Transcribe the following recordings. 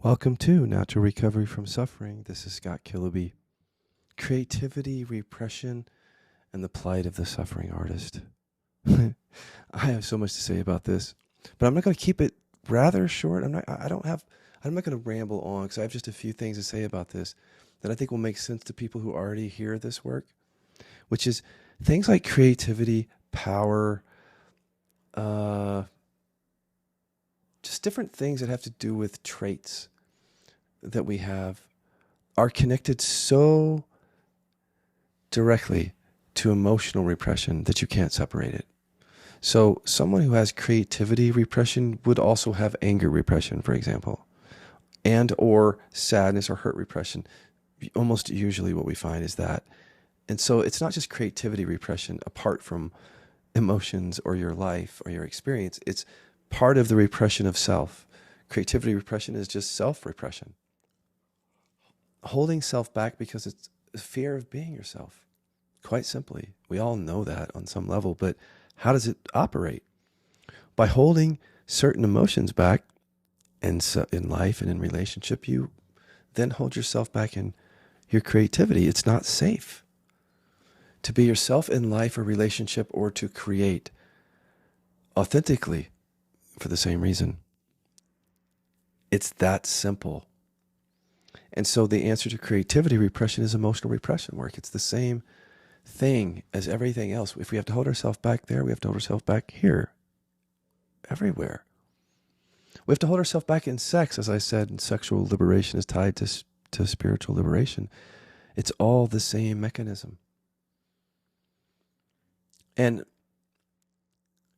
Welcome to Natural Recovery from Suffering. This is Scott Killaby. Creativity, repression, and the plight of the suffering artist. I have so much to say about this, but I'm not going to keep it rather short. I'm not going to ramble on because I have just a few things to say about this that I think will make sense to people who already hear this work, which is things like creativity, power, just different things that have to do with traits that we have are connected so directly to emotional repression that you can't separate it. So someone who has creativity repression would also have anger repression, for example, and or sadness or hurt repression. Almost usually what we find is that. And so it's not just creativity repression apart from emotions or your life or your experience. It's part of the repression of self. Creativity repression is just self-repression. Holding self back because it's a fear of being yourself. Quite simply. We all know that on some level, but how does it operate? By holding certain emotions back, and so in life and in relationship, you then hold yourself back in your creativity. It's not safe to be yourself in life or relationship or to create authentically for the same reason. It's that simple. And so the answer to creativity repression is emotional repression work. It's the same thing as everything else. If we have to hold ourselves back there, we have to hold ourselves back here, everywhere. We have to hold ourselves back in sex, as I said, and sexual liberation is tied to spiritual liberation. It's all the same mechanism. And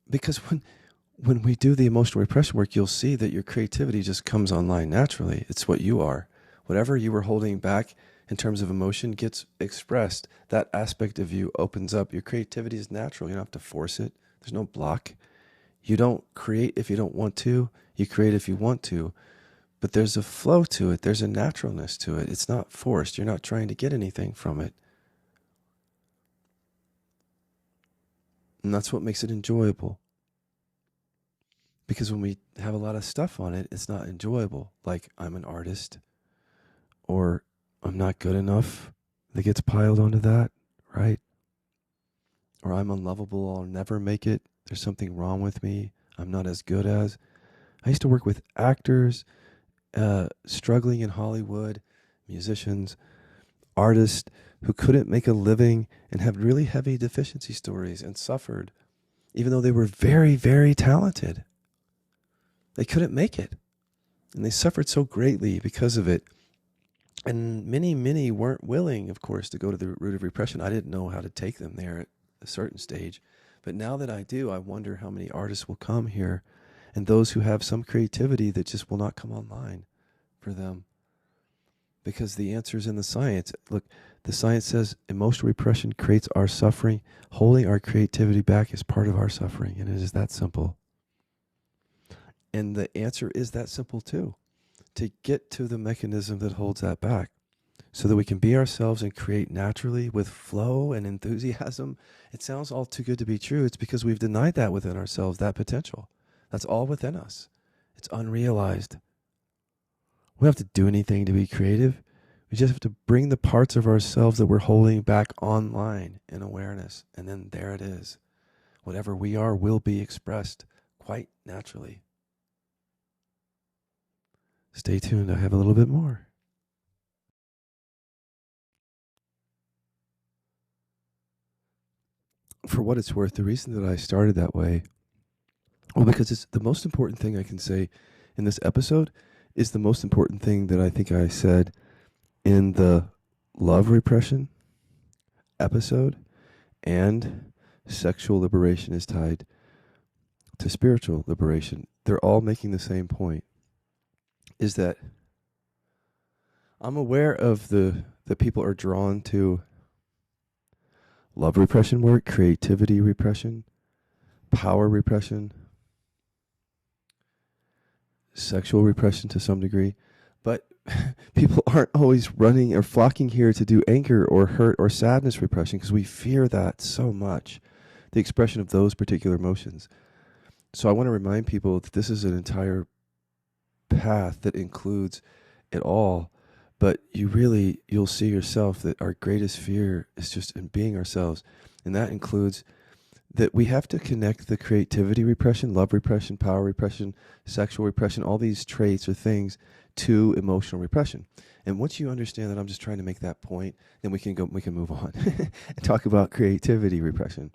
because when we do the emotional repression work, you'll see that your creativity just comes online naturally. It's what you are. Whatever you were holding back in terms of emotion gets expressed. That aspect of you opens up. Your creativity is natural. You don't have to force it. There's no block. You don't create if you don't want to. You create if you want to. But there's a flow to it. There's a naturalness to it. It's not forced. You're not trying to get anything from it. And that's what makes it enjoyable. Because when we have a lot of stuff on it, it's not enjoyable. Like, I'm an artist, or I'm not good enough, that gets piled onto that, right? Or I'm unlovable, I'll never make it, there's something wrong with me, I'm not as good as. I used to work with actors, struggling in Hollywood, musicians, artists who couldn't make a living and had really heavy deficiency stories and suffered, even though they were very, very talented. They couldn't make it. And they suffered so greatly because of it. And many, many weren't willing, of course, to go to the root of repression. I didn't know how to take them there at a certain stage. But now that I do, I wonder how many artists will come here and those who have some creativity that just will not come online for them. Because the answer is in the science. Look, the science says emotional repression creates our suffering. Holding our creativity back is part of our suffering. And it is that simple. And the answer is that simple too. To get to the mechanism that holds that back so that we can be ourselves and create naturally with flow and enthusiasm. It sounds all too good to be true. It's because we've denied that within ourselves, that potential. That's all within us. It's unrealized. We don't have to do anything to be creative. We just have to bring the parts of ourselves that we're holding back online in awareness. And then there it is. Whatever we are will be expressed quite naturally. Stay tuned. I have a little bit more. For what it's worth, the reason that I started that way, well, because it's the most important thing I can say in this episode is the most important thing that I think I said in the love repression episode, and sexual liberation is tied to spiritual liberation. They're all making the same point, is that I'm aware of the people are drawn to love repression work, creativity repression, power repression, sexual repression to some degree. But people aren't always running or flocking here to do anger or hurt or sadness repression because we fear that so much, the expression of those particular emotions. So I want to remind people that this is an entire path that includes it all. But you'll see yourself that our greatest fear is just in being ourselves. And that includes that we have to connect the creativity repression, love repression, power repression, sexual repression, all these traits or things to emotional repression. And once you understand that I'm just trying to make that point, then we can move on and talk about creativity repression.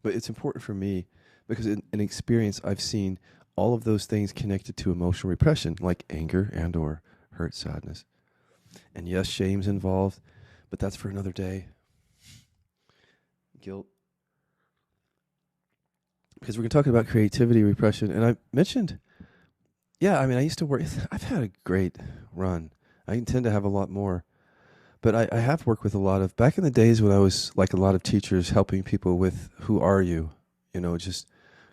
But it's important for me because in experience, I've seen all of those things connected to emotional repression, like anger and or hurt, sadness. And yes, shame's involved, but that's for another day. Guilt. Because we're talking about creativity repression, and I mentioned, I used to work. I've had a great run. I intend to have a lot more, but I have worked with a lot of, back in the days when I was like a lot of teachers helping people with who are you, just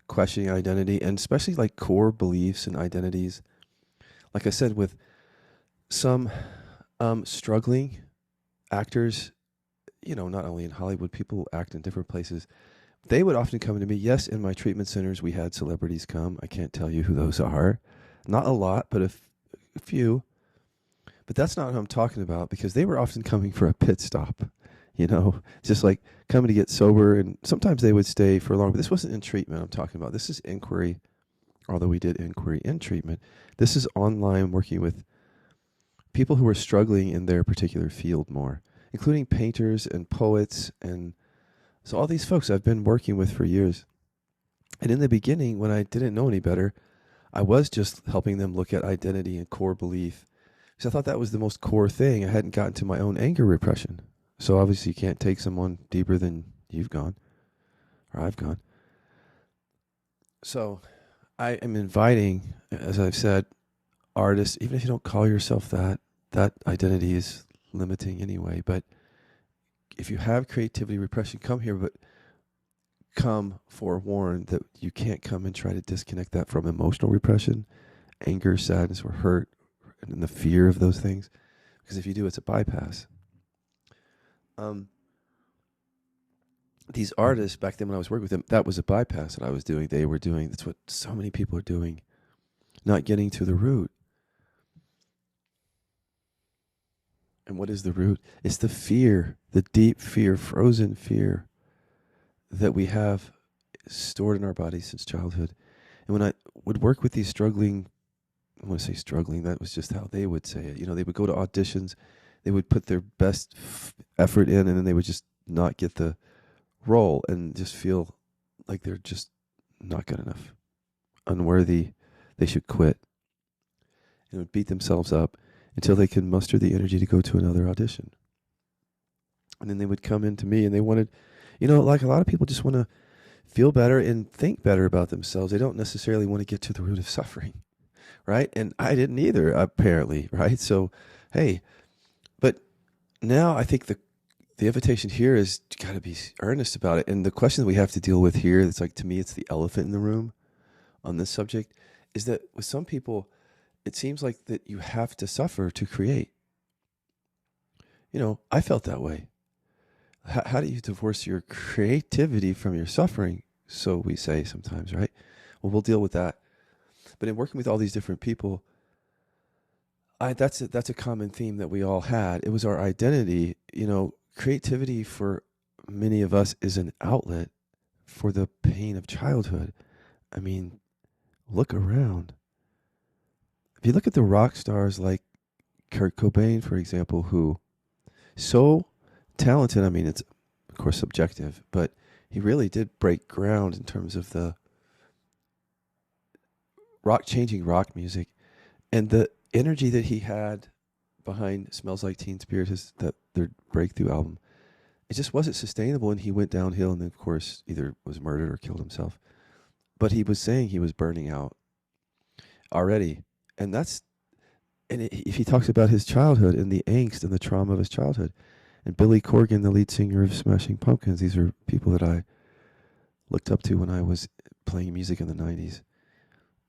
questioning identity, and especially like core beliefs and identities. Like I said, with some struggling actors, not only in Hollywood, people act in different places. They would often come to me. Yes, in my treatment centers, we had celebrities come. I can't tell you who those are. Not a lot, but a few. But that's not what I'm talking about, because they were often coming for a pit stop, just like coming to get sober. And sometimes they would stay for long. But this wasn't in treatment I'm talking about. This is inquiry, although we did inquiry in treatment. This is online, working with people who are struggling in their particular field more, including painters and poets. And so all these folks I've been working with for years. And in the beginning, when I didn't know any better, I was just helping them look at identity and core belief. So I thought that was the most core thing. I hadn't gotten to my own anger repression. So obviously you can't take someone deeper than you've gone, or I've gone. So I am inviting, as I've said, artists, even if you don't call yourself that identity is limiting anyway. But if you have creativity repression, come here, but come forewarned that you can't come and try to disconnect that from emotional repression, anger, sadness, or hurt, and the fear of those things. Because if you do, it's a bypass. These artists, back then when I was working with them, that was a bypass that I was doing. They were doing, that's what so many people are doing, not getting to the root. And what is the root? It's the fear, the deep fear, frozen fear that we have stored in our bodies since childhood. And when I would work with these struggling, I want to say struggling, that was just how they would say it. They would go to auditions, they would put their best effort in, and then they would just not get the role and just feel like they're just not good enough, unworthy, they should quit. And would beat themselves up until they can muster the energy to go to another audition. And then they would come into me and they wanted, like a lot of people just want to feel better and think better about themselves. They don't necessarily want to get to the root of suffering, right? And I didn't either, apparently, right? So, hey, but now I think the invitation here is got to be earnest about it. And the question that we have to deal with here, that's like, to me, it's the elephant in the room on this subject, is that with some people, it seems like that you have to suffer to create. I felt that way. How do you divorce your creativity from your suffering? So we say sometimes, right? Well, we'll deal with that. But in working with all these different people, that's a common theme that we all had. It was our identity. Creativity for many of us is an outlet for the pain of childhood. I mean, look around. If you look at the rock stars like Kurt Cobain, for example, who so talented, I mean, it's of course subjective, but he really did break ground in terms of the changing rock music, and the energy that he had behind Smells Like Teen Spirit, their breakthrough album. It just wasn't sustainable, and he went downhill, and then of course either was murdered or killed himself. But he was saying he was burning out already. And if he talks about his childhood and the angst and the trauma of his childhood, and Billy Corgan, the lead singer of Smashing Pumpkins, these are people that I looked up to when I was playing music in the 90s.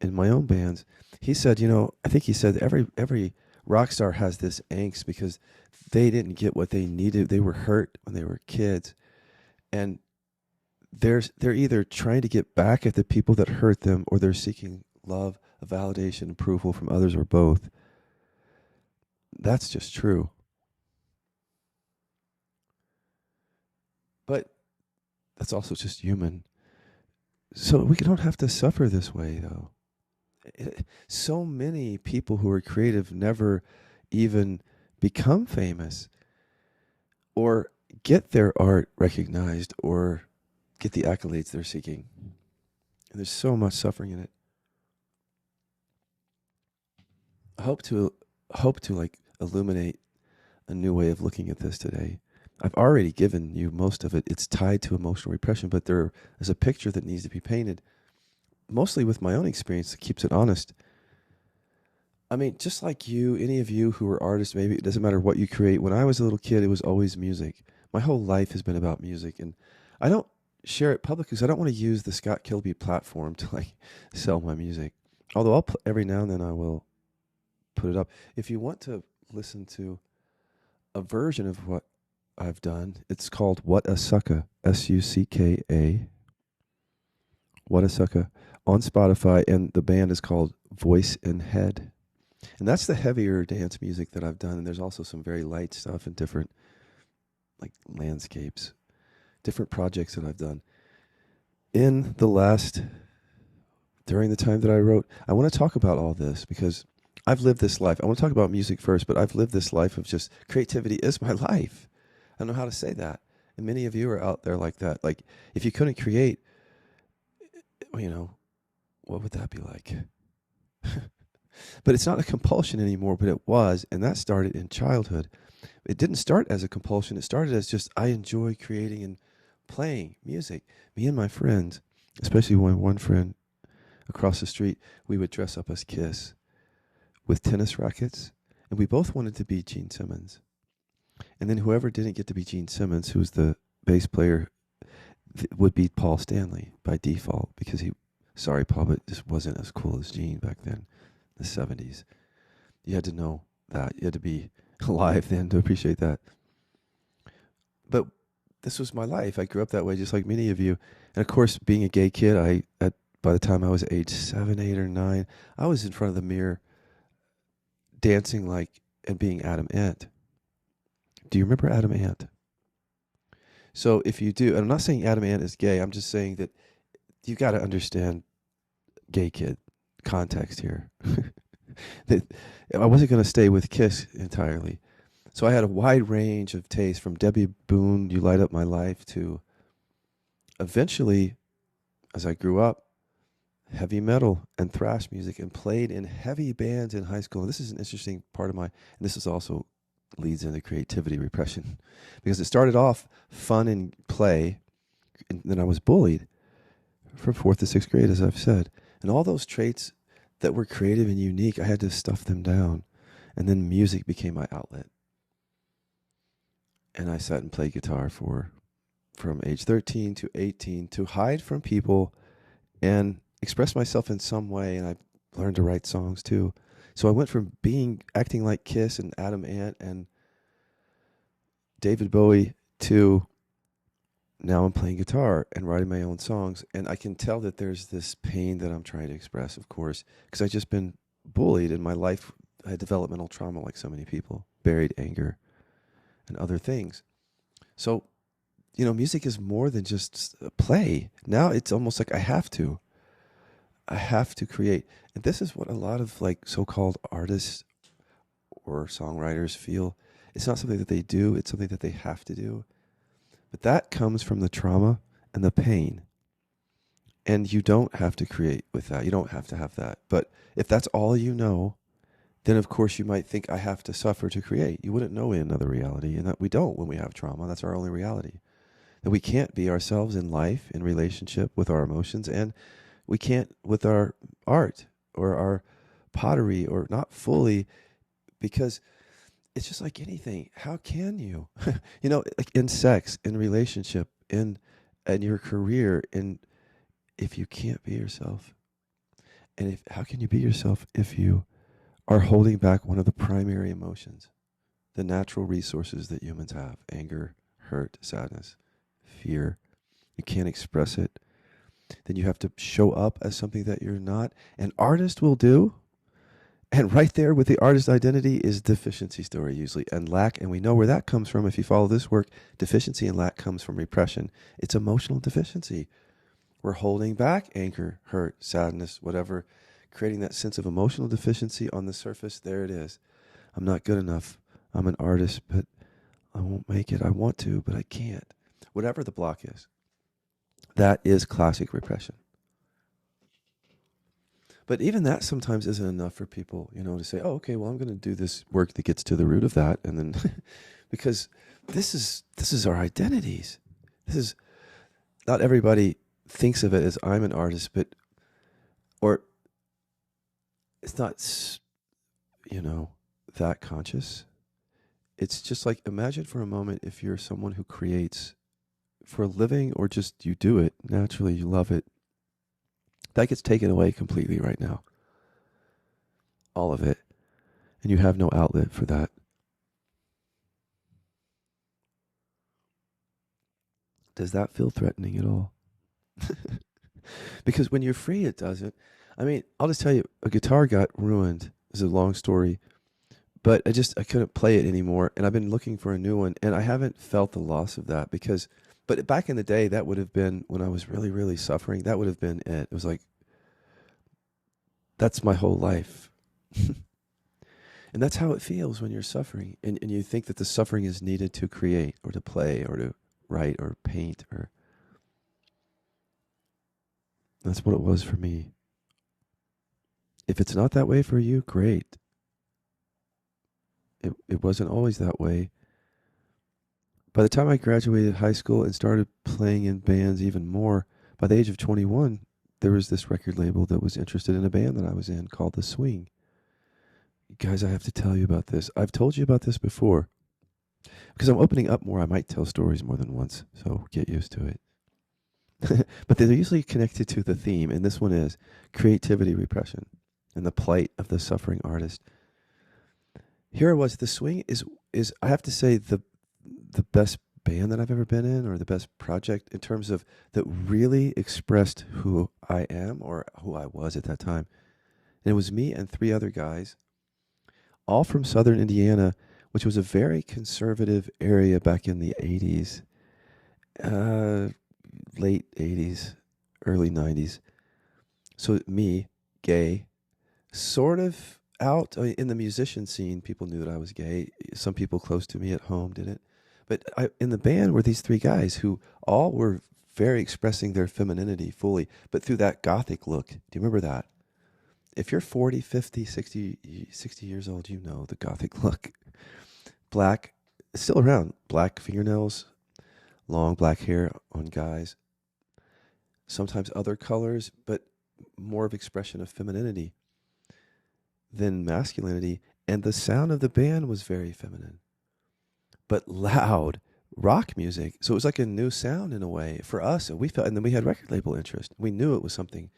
In my own bands, he said, I think he said every rock star has this angst because they didn't get what they needed. They were hurt when they were kids. And they're either trying to get back at the people that hurt them, or they're seeking love, a validation, approval from others, or both. That's just true. But that's also just human. So we don't have to suffer this way, though. So many people who are creative never even become famous or get their art recognized or get the accolades they're seeking. And there's so much suffering in it. I hope to like illuminate a new way of looking at this today. I've already given you most of it. It's tied to emotional repression, but there is a picture that needs to be painted, mostly with my own experience that keeps it honest. I mean, just like you, any of you who are artists, maybe it doesn't matter what you create. When I was a little kid, it was always music. My whole life has been about music, and I don't share it publicly because I don't want to use the Scott Kilby platform to like sell my music. Although every now and then I will put it up. If you want to listen to a version of what I've done, it's called What a Sucka, Sucka, What a Sucka, on Spotify, and the band is called Voice and Head. And that's the heavier dance music that I've done. And there's also some very light stuff and different like landscapes, different projects that I've done. In the last, during the time that I wrote, I want to talk about all this because I've lived this life. I want to talk about music first, but I've lived this life of just creativity is my life. I don't know how to say that. And many of you are out there like that. Like if you couldn't create, you know, what would that be like? But it's not a compulsion anymore, but it was. And that started in childhood. It didn't start as a compulsion. It started as just, I enjoy creating and playing music. Me and my friends, especially when one friend across the street, we would dress up as Kiss with tennis rackets. And we both wanted to be Gene Simmons. And then whoever didn't get to be Gene Simmons, who was the bass player, would be Paul Stanley by default because sorry, Paul, but just wasn't as cool as Gene back then, the 70s. You had to know that. You had to be alive then to appreciate that. But this was my life. I grew up that way, just like many of you. And of course, being a gay kid, by the time I was age 7, 8, or 9, I was in front of the mirror dancing like and being Adam Ant. Do you remember Adam Ant? So if you do, and I'm not saying Adam Ant is gay, I'm just saying that you've got to understand gay kid context here. That I wasn't going to stay with Kiss entirely. So I had a wide range of tastes from Debbie Boone, You Light Up My Life, to eventually, as I grew up, heavy metal and thrash music, and played in heavy bands in high school. And this is an interesting part of and this is also leads into creativity repression, because it started off fun and play, and then I was bullied from 4th to 6th grade, as I've said. And all those traits that were creative and unique, I had to stuff them down. And then music became my outlet. And I sat and played guitar from age 13 to 18 to hide from people and express myself in some way. And I learned to write songs too. So I went from acting like Kiss and Adam Ant and David Bowie to now I'm playing guitar and writing my own songs. And I can tell that there's this pain that I'm trying to express, of course, because I've just been bullied in my life. I had developmental trauma like so many people, buried anger and other things. So, music is more than just a play. Now it's almost like I have to create. And this is what a lot of like so-called artists or songwriters feel. It's not something that they do. It's something that they have to do. But that comes from the trauma and the pain. And you don't have to create with that. You don't have to have that. But if that's all you know, then of course you might think I have to suffer to create. You wouldn't know another reality, and that we don't when we have trauma. That's our only reality. That we can't be ourselves in life, in relationship with our emotions, and we can't with our art or our pottery, or not fully, because it's just like anything. How can you? Like in sex, in relationship, in your career, if you can't be yourself. And how can you be yourself if you are holding back one of the primary emotions, the natural resources that humans have: anger, hurt, sadness, fear. You can't express it. then you have to show up as something that you're not. An artist will do. And right there with the artist identity is deficiency story usually and lack. And we know where that comes from. If you follow this work, deficiency and lack comes from repression. It's emotional deficiency. We're holding back anger, hurt, sadness, whatever, creating that sense of emotional deficiency on the surface. There it is. I'm not good enough. I'm an artist, but I won't make it. I want to, but I can't. Whatever the block is. That is classic repression. But even that sometimes isn't enough for people, to say, oh, okay, well, I'm going to do this work that gets to the root of that. And then, because this is our identities. This is, not everybody thinks of it as I'm an artist, or it's not, that conscious. It's just like, imagine for a moment if you're someone who creates for a living or just you do it naturally, you love it. That gets taken away completely right now. All of it. And you have no outlet for that. Does that feel threatening at all? Because when you're free, it doesn't. I mean, I'll just tell you, a guitar got ruined. It's a long story. But I couldn't play it anymore. And I've been looking for a new one. And I haven't felt the loss of that but back in the day, that would have been, when I was really, really suffering, that would have been it. It was like, that's my whole life. And that's how it feels when you're suffering. And you think that the suffering is needed to create or to play or to write or paint. That's what it was for me. If it's not that way for you, great. It wasn't always that way. By the time I graduated high school and started playing in bands even more, by the age of 21, there was this record label that was interested in a band that I was in called The Swing. Guys, I have to tell you about this. I've told you about this before. Because I'm opening up more, I might tell stories more than once, so get used to it. But they're usually connected to the theme, and this one is creativity repression and the plight of the suffering artist. Here it was. The Swing is I have to say, the best band that I've ever been in, or the best project in terms of that really expressed who I am or who I was at that time. And it was me and 3 other guys, all from Southern Indiana, which was a very conservative area back in the 80s, late 80s, early 90s. So me, gay, sort of out in the musician scene. People knew that I was gay. Some people close to me at home didn't. But in the band were these 3 guys who all were very expressing their femininity fully, but through that gothic look. Do you remember that? If you're 40, 50, 60 years old, you know the gothic look. Black, it's still around. Black fingernails, long black hair on guys. Sometimes other colors, but more of expression of femininity than masculinity. And the sound of the band was very feminine, but loud rock music. So it was like a new sound in a way for us. And we felt, and then we had record label interest. We knew it was something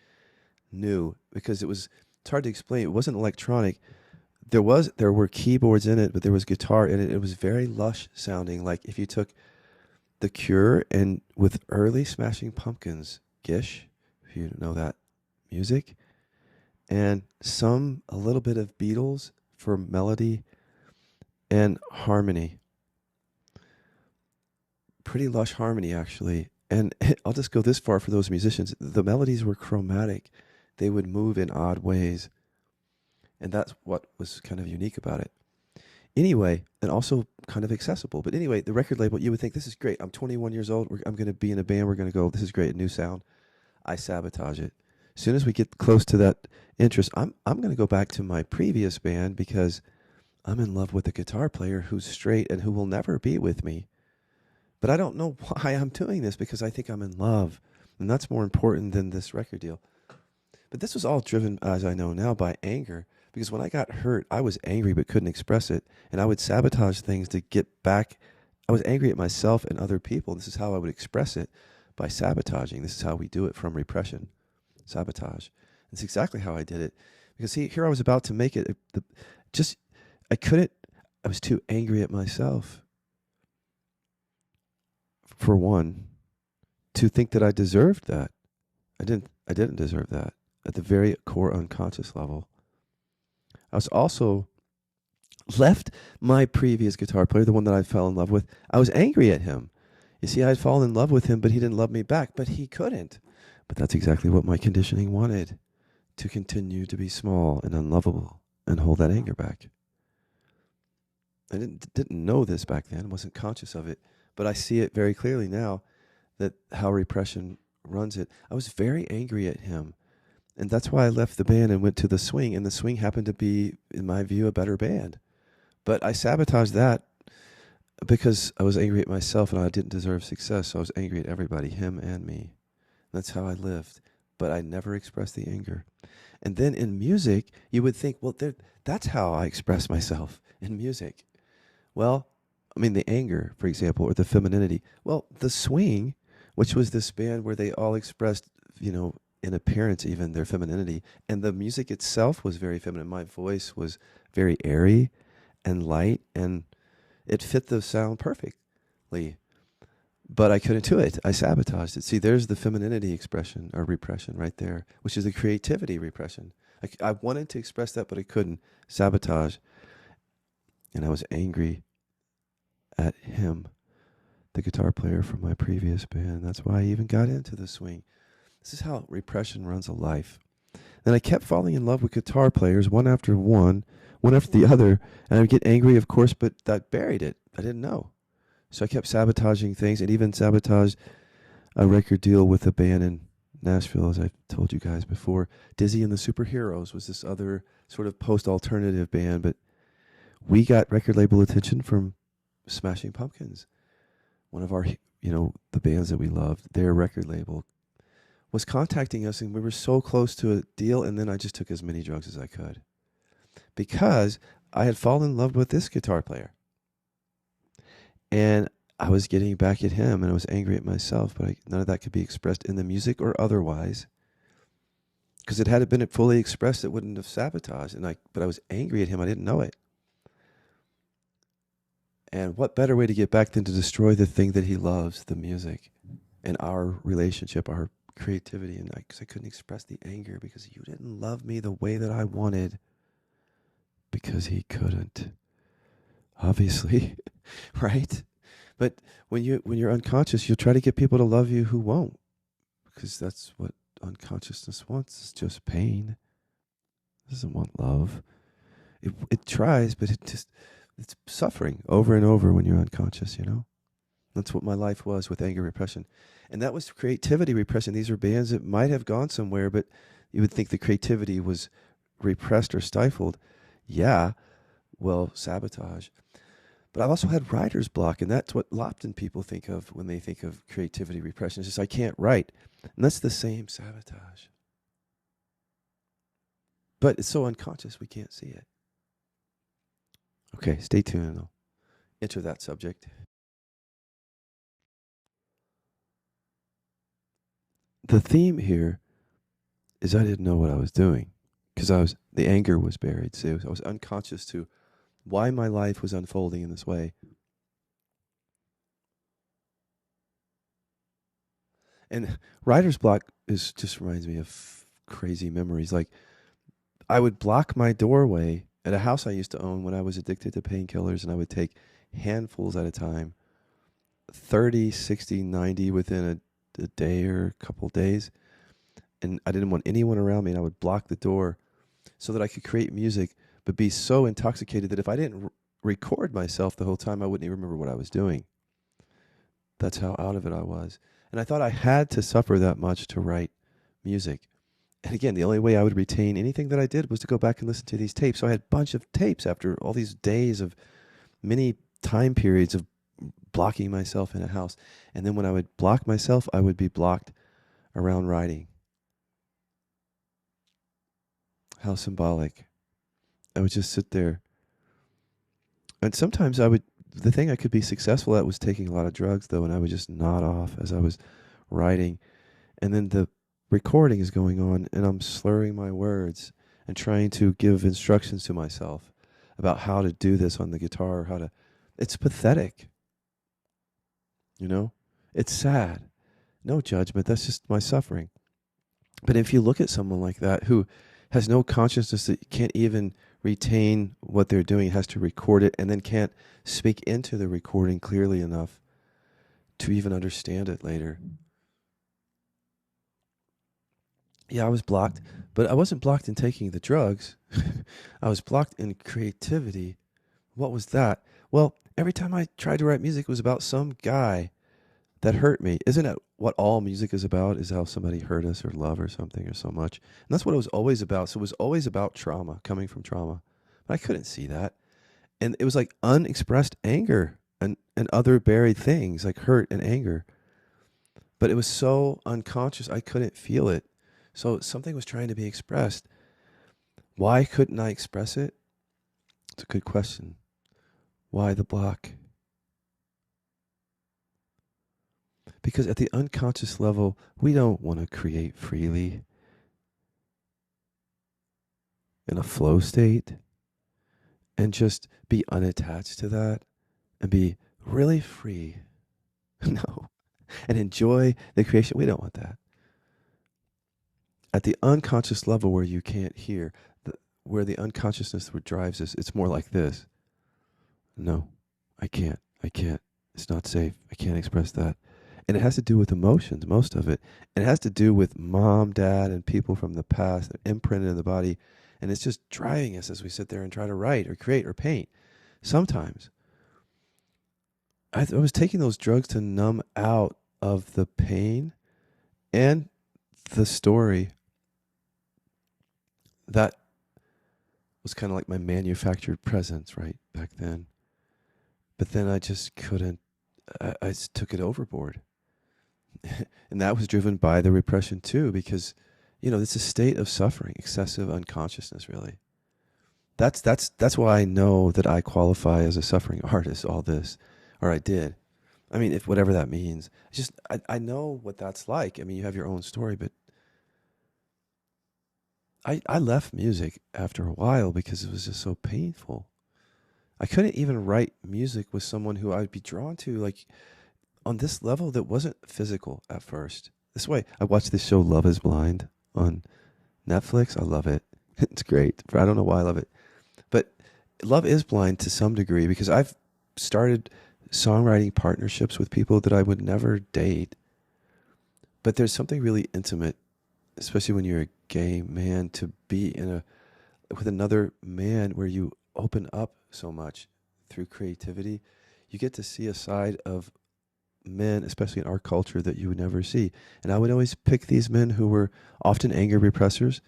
new because it's hard to explain. It wasn't electronic. There were keyboards in it, but there was guitar in it. It was very lush sounding. Like if you took The Cure and with early Smashing Pumpkins, Gish, if you know that music, and a little bit of Beatles for melody and harmony. Pretty lush harmony, actually. And I'll just go this far for those musicians. The melodies were chromatic. They would move in odd ways. And that's what was kind of unique about it. Anyway, and also kind of accessible. But anyway, the record label, you would think, this is great. I'm 21 years old. I'm going to be in a band. We're going to go, this is great, a new sound. I sabotage it. As soon as we get close to that interest, I'm going to go back to my previous band because I'm in love with a guitar player who's straight and who will never be with me. But I don't know why I'm doing this because I think I'm in love. And that's more important than this record deal. But this was all driven, as I know now, by anger. Because when I got hurt, I was angry but couldn't express it. And I would sabotage things to get back. I was angry at myself and other people. This is how I would express it, by sabotaging. This is how we do it from repression. Sabotage. It's exactly how I did it. Because here I was about to make it. I was too angry at myself. For one, to think that I deserved that. I didn't deserve that. At the very core unconscious level. I was also left my previous guitar player, the one that I fell in love with. I was angry at him. You see, I'd fallen in love with him, but he didn't love me back, but he couldn't. But that's exactly what my conditioning wanted, to continue to be small and unlovable and hold that anger back. I didn't know this back then, wasn't conscious of it, but I see it very clearly now, that how repression runs it. I was very angry at him. And that's why I left the band and went to the Swing. And the Swing happened to be, in my view, a better band. But I sabotaged that because I was angry at myself and I didn't deserve success. So I was angry at everybody, him and me. That's how I lived. But I never expressed the anger. And then in music, you would think, well, that's how I express myself in music. Well, I mean, the anger, for example, or the femininity. Well, the Swing, which was this band where they all expressed, in appearance even, their femininity. And the music itself was very feminine. My voice was very airy and light, and it fit the sound perfectly. But I couldn't do it. I sabotaged it. See, there's the femininity expression or repression right there, which is the creativity repression. I wanted to express that, but I couldn't. Sabotage. And I was angry at him, the guitar player from my previous band. That's why I even got into the Swing. This is how repression runs a life. Then I kept falling in love with guitar players, one after the other, and I would get angry, of course, but that buried it. I didn't know. So I kept sabotaging things, and even sabotaged a record deal with a band in Nashville, as I've told you guys before. Dizzy and the Superheroes was this other sort of post-alternative band, but we got record label attention from Smashing Pumpkins. One of our, the bands that we loved, their record label was contacting us, and we were so close to a deal, and then I just took as many drugs as I could because I had fallen in love with this guitar player. And I was getting back at him, and I was angry at myself, but none of that could be expressed in the music or otherwise. Because had it been fully expressed, it wouldn't have sabotaged. But I was angry at him. I didn't know it. And what better way to get back than to destroy the thing that he loves, the music, and our relationship, our creativity. And because I couldn't express the anger because you didn't love me the way that I wanted, because he couldn't, obviously. Right? But when you're unconscious, you'll try to get people to love you who won't, because that's what unconsciousness wants. It's just pain. It doesn't want love. It tries, but it's suffering over and over when you're unconscious. That's what my life was with anger repression, and that was creativity repression. These are bands that might have gone somewhere, but you would think the creativity was repressed or stifled. Yeah, well, sabotage. But I've also had writer's block, and that's what Lopton people think of when they think of creativity repression. It's just, I can't write. And that's the same sabotage. But it's so unconscious, we can't see it. Okay, stay tuned, and I'll enter that subject. The theme here is I didn't know what I was doing, because the anger was buried. So I was unconscious to why my life was unfolding in this way. And writer's block just reminds me of crazy memories. Like, I would block my doorway at a house I used to own when I was addicted to painkillers, and I would take handfuls at a time, 30, 60, 90 within a day or a couple days. And I didn't want anyone around me, and I would block the door so that I could create music, but be so intoxicated that if I didn't record myself the whole time, I wouldn't even remember what I was doing. That's how out of it I was. And I thought I had to suffer that much to write music. And again, the only way I would retain anything that I did was to go back and listen to these tapes. So I had a bunch of tapes after all these days of many time periods of blocking myself in a house. And then when I would block myself, I would be blocked around writing. How symbolic. I would just sit there. And sometimes the thing I could be successful at was taking a lot of drugs, though, and I would just nod off as I was writing. And then the recording is going on, and I'm slurring my words and trying to give instructions to myself about how to do this on the guitar, it's pathetic. It's sad. No judgment. That's just my suffering. But if you look at someone like that who has no consciousness, that can't even retain what they're doing, has to record it, and then can't speak into the recording clearly enough to even understand it later. Yeah, I was blocked, but I wasn't blocked in taking the drugs. I was blocked in creativity. What was that? Well, every time I tried to write music, it was about some guy that hurt me. Isn't it what all music is about? Is how somebody hurt us or love or something or so much. And that's what it was always about. So it was always about trauma, coming from trauma. But I couldn't see that. And it was like unexpressed anger and other buried things like hurt and anger. But it was so unconscious, I couldn't feel it. So something was trying to be expressed. Why couldn't I express it? It's a good question. Why the block? Because at the unconscious level, we don't want to create freely in a flow state and just be unattached to that and be really free. No. And enjoy the creation. We don't want that. At the unconscious level where you can't hear, where the unconsciousness drives us, it's more like this. No, I can't. I can't. It's not safe. I can't express that. And it has to do with emotions, most of it. And it has to do with mom, dad, and people from the past that imprinted in the body. And it's just driving us as we sit there and try to write or create or paint. Sometimes I was taking those drugs to numb out of the pain and the story. That was kind of like my manufactured presence, right, back then. But then I just couldn't, I just took it overboard. And that was driven by the repression too, because, it's a state of suffering, excessive unconsciousness, really. That's why I know that I qualify as a suffering artist, all this, or I did. I mean, if whatever that means. It's just, I know what that's like. I mean, you have your own story, but I left music after a while because it was just so painful. I couldn't even write music with someone who I'd be drawn to, like on this level that wasn't physical at first. This way, I watched this show Love is Blind on Netflix. I love it. It's great. I don't know why I love it. But Love is Blind to some degree because I've started songwriting partnerships with people that I would never date. But there's something really intimate, especially when you're a gay man, to be with another man where you open up so much through creativity. You get to see a side of men, especially in our culture, that you would never see. And I would always pick these men who were often anger repressors.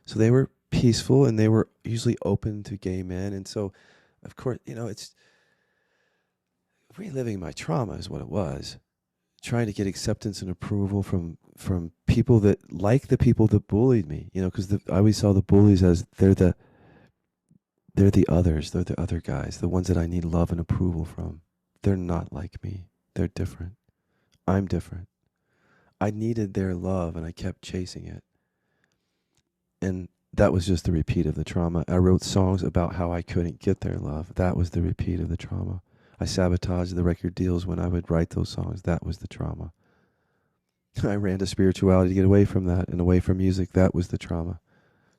So they were peaceful and they were usually open to gay men. And so, of course, it's reliving my trauma is what it was. Trying to get acceptance and approval from people that like the people that bullied me, because I always saw the bullies as they're the others, they're the other guys, the ones that I need love and approval from. They're not like me. They're different. I'm different. I needed their love and I kept chasing it. And that was just the repeat of the trauma. I wrote songs about how I couldn't get their love. That was the repeat of the trauma. I sabotaged the record deals when I would write those songs. That was the trauma. I ran to spirituality to get away from that and away from music. That was the trauma.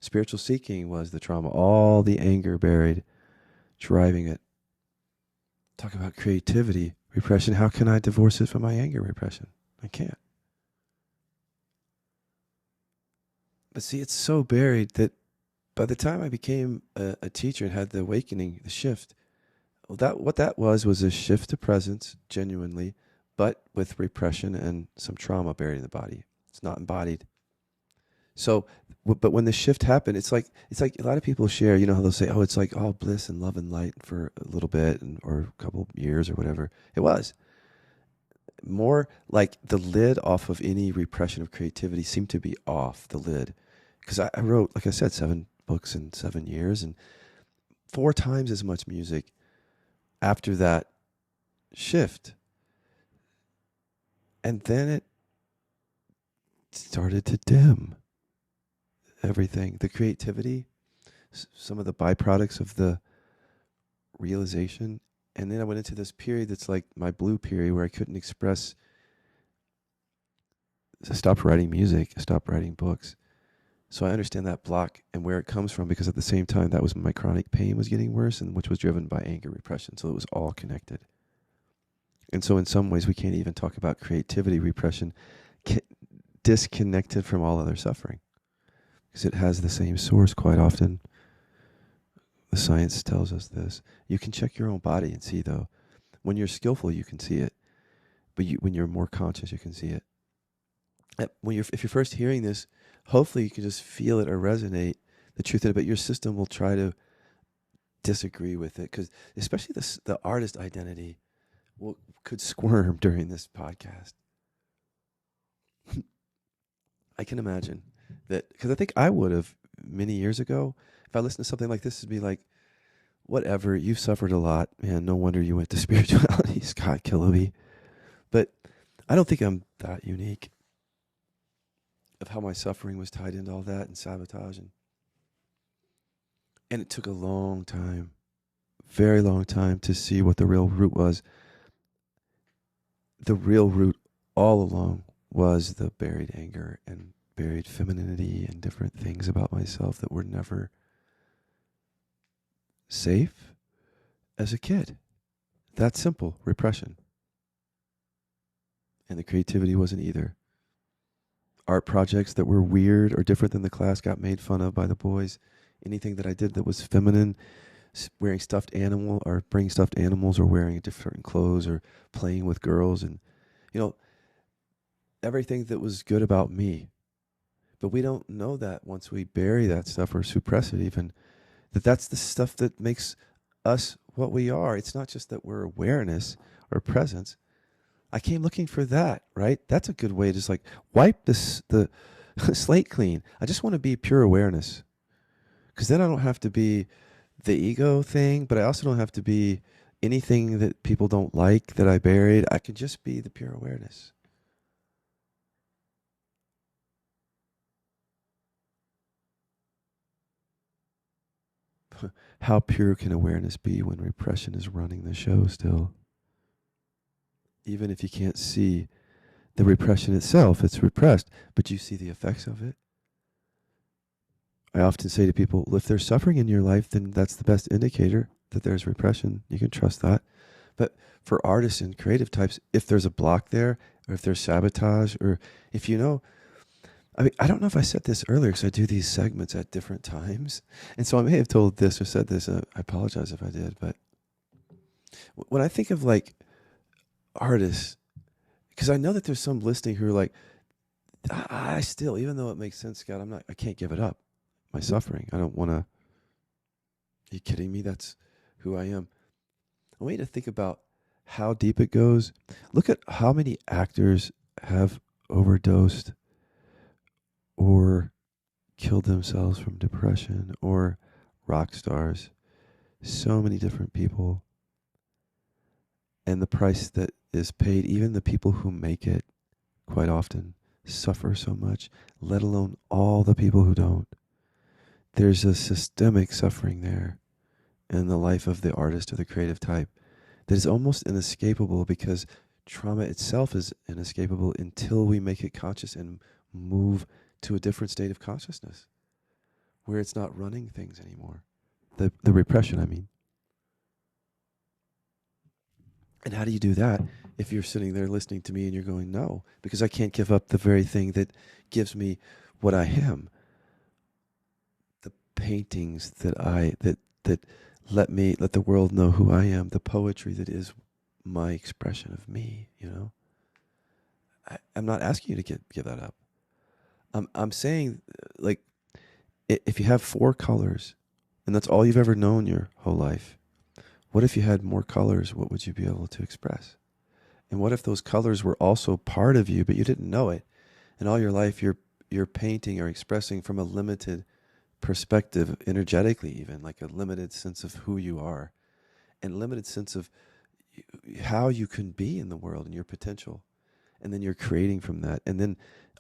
Spiritual seeking was the trauma. All the anger buried, driving it. Talk about creativity, repression. How can I divorce it from my anger repression? I can't. But see, it's so buried that by the time I became a teacher and had the awakening, the shift, what that was a shift to presence, genuinely, but with repression and some trauma buried in the body. It's not embodied. So, but when the shift happened, it's like a lot of people share. How they'll say, "Oh, it's like all bliss and love and light for a little bit, or a couple of years, or whatever." It was more like the lid off of any repression of creativity seemed to be off the lid, because I wrote, like I said, 7 books in 7 years and 4 times as much music after that shift. And then it started to dim everything, the creativity, some of the byproducts of the realization. And then I went into this period that's like my blue period where I couldn't express. I stopped writing music, I stopped writing books. So I understand that block and where it comes from, because at the same time, that was my chronic pain was getting worse, and which was driven by anger repression. So it was all connected. And so in some ways, we can't even talk about creativity repression disconnected from all other suffering, because it has the same source quite often. The science tells us this. You can check your own body and see, though. When you're skillful, you can see it. But when you're more conscious, you can see it. If you're first hearing this, hopefully you can just feel it or resonate the truth of it, but your system will try to disagree with it, because especially the artist identity could squirm during this podcast. I can imagine that, because I think I would have many years ago, if I listened to something like this, it'd be like, whatever, you've suffered a lot, man. No wonder you went to spirituality, Scott Kiloby. But I don't think I'm that unique of how my suffering was tied into all that and sabotage. And it took a long time, very long time, to see what the real root was. The real root all along was the buried anger and buried femininity and different things about myself that were never safe as a kid. That simple. Repression. And the creativity wasn't either. Art projects that were weird or different than the class got made fun of by the boys. Anything that I did that was feminine, wearing stuffed animal or bringing stuffed animals or wearing different clothes or playing with girls, and everything that was good about me. But we don't know that once we bury that stuff or suppress it even, that's the stuff that makes us what we are. It's not just that we're awareness or presence. I came looking for that, right? That's a good way to just like wipe the slate clean. I just want to be pure awareness, because then I don't have to be the ego thing, but I also don't have to be anything that people don't like that I buried. I can just be the pure awareness. How pure can awareness be when repression is running the show still? Even if you can't see the repression itself, it's repressed, but you see the effects of it. I often say to people, if there's suffering in your life, then that's the best indicator that there's repression. You can trust that. But for artists and creative types, if there's a block there, or if there's sabotage, or if I don't know if I said this earlier, because I do these segments at different times. And so I may have told this or said this. I apologize if I did. But when I think of like artists, because I know that there's some listening who are like, I still, even though it makes sense, Scott, I can't give it up. My suffering. I don't want to. Are you kidding me? That's who I am. I want you to think about how deep it goes. Look at how many actors have overdosed or killed themselves from depression, or rock stars. So many different people. And the price that is paid, even the people who make it quite often suffer so much, let alone all the people who don't. There's a systemic suffering there in the life of the artist or the creative type that is almost inescapable, because trauma itself is inescapable until we make it conscious and move to a different state of consciousness where it's not running things anymore. The repression, I mean. And how do you do that if you're sitting there listening to me and you're going, no, because I can't give up the very thing that gives me what I am. The paintings that let the world know who I am, the poetry that is my expression of me, I'm not asking you to give that up. I'm saying, like, if you have 4 colors and that's all you've ever known your whole life, what if you had more colors? What would you be able to express? And what if those colors were also part of you, but you didn't know it? And all your life you're painting or expressing from a limited perspective, energetically even, like a limited sense of who you are and limited sense of how you can be in the world and your potential. And then you're creating from that and then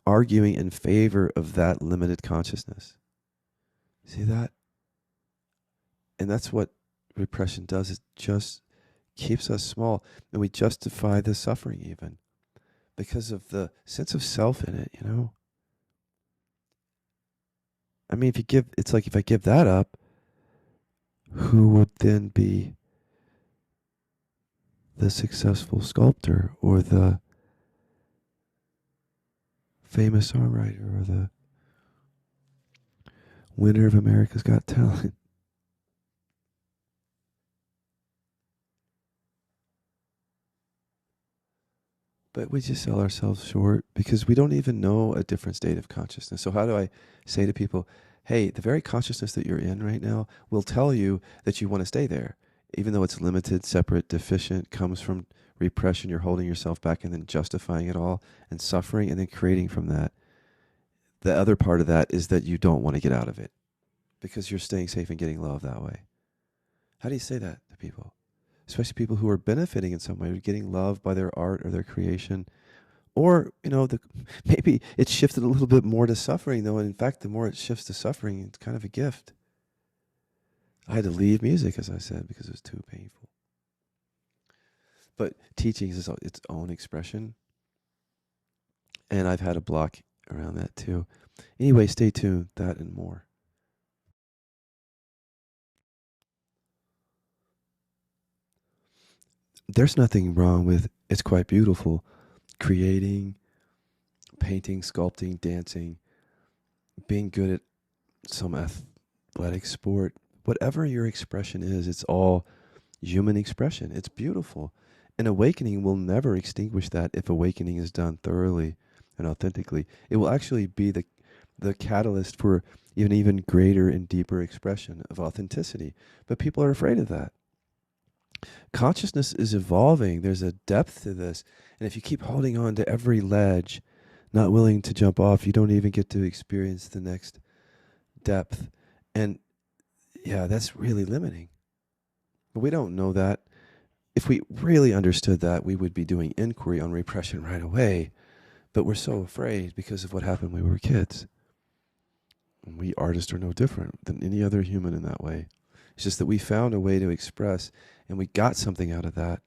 arguing in favor of that limited consciousness. See that? And that's what repression does. It just keeps us small, and we justify the suffering even because of the sense of self in it, I mean, if you give, it's like if I give that up, who would then be the successful sculptor or the famous songwriter or the winner of America's Got Talent? But we just sell ourselves short because we don't even know a different state of consciousness. So, how do I say to people, hey, the very consciousness that you're in right now will tell you that you want to stay there, even though it's limited, separate, deficient, comes from repression, you're holding yourself back and then justifying it all and suffering and then creating from that. The other part of that is that you don't want to get out of it because you're staying safe and getting love that way. How do you say that to people? Especially people who are benefiting in some way, getting loved by their art or their creation. Or, maybe it's shifted a little bit more to suffering, though. And in fact, the more it shifts to suffering, it's kind of a gift. I had to leave music, as I said, because it was too painful. But teaching is its own expression. And I've had a block around that too. Anyway, stay tuned. That and more. There's nothing wrong with, it's quite beautiful, creating, painting, sculpting, dancing, being good at some athletic sport, whatever your expression is, it's all human expression. It's beautiful. And awakening will never extinguish that if awakening is done thoroughly and authentically. It will actually be the catalyst for an even greater and deeper expression of authenticity. But people are afraid of that. Consciousness is evolving. There's a depth to this. And if you keep holding on to every ledge, not willing to jump off, you don't even get to experience the next depth. And yeah, that's really limiting. But we don't know that. If we really understood that, we would be doing inquiry on repression right away. But we're so afraid because of what happened when we were kids. And we artists are no different than any other human in that way. It's just that we found a way to express and we got something out of that.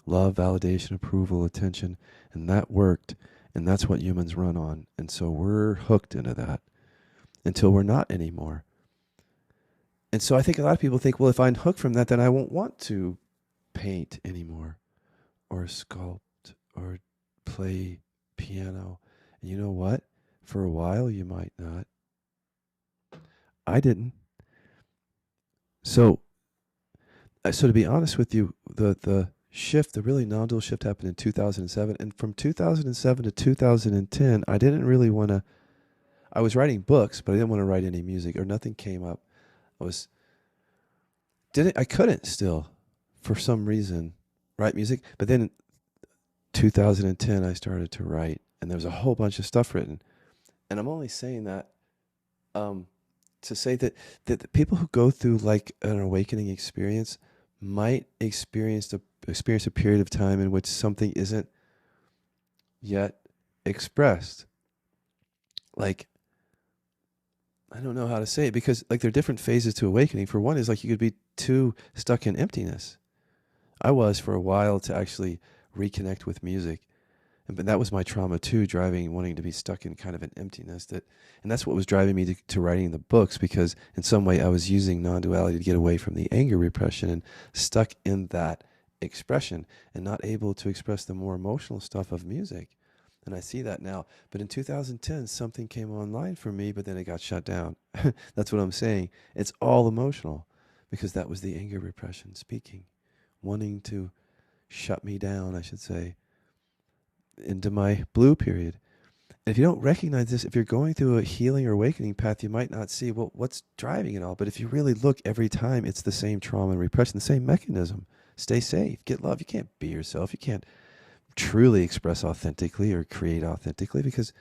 Love, validation, approval, attention. And that worked. And that's what humans run on. And so we're hooked into that until we're not anymore. And so I think a lot of people think, well, if I'm hooked from that, then I won't want to paint anymore or sculpt or play piano. And you know what? For a while, you might not. I didn't. So to be honest with you, the shift, the really non-dual shift happened in 2007. And from 2007 to 2010, I didn't really want to, I was writing books, but I didn't want to write any music or nothing came up. I couldn't still, for some reason, write music. But then in 2010, I started to write and there was a whole bunch of stuff written. And I'm only saying that to say that the people who go through like an awakening experience might experience a period of time in which something isn't yet expressed. Like, I don't know how to say it because like there are different phases to awakening. For one is like you could be too stuck in emptiness. I was for a while to actually reconnect with music. But that was my trauma too, wanting to be stuck in kind of an emptiness. And that's what was driving me to writing the books, because in some way I was using non-duality to get away from the anger repression and stuck in that expression and not able to express the more emotional stuff of music. And I see that now. But in 2010, something came online for me, but then it got shut down. That's what I'm saying. It's all emotional because that was the anger repression speaking, wanting to shut me down, I should say, into my blue period. And if you don't recognize this, if you're going through a healing or awakening path, you might not see, well, what's driving it all. But if you really look every time, it's the same trauma and repression, the same mechanism. Stay safe, get love. You can't be yourself. You can't truly express authentically or create authentically because,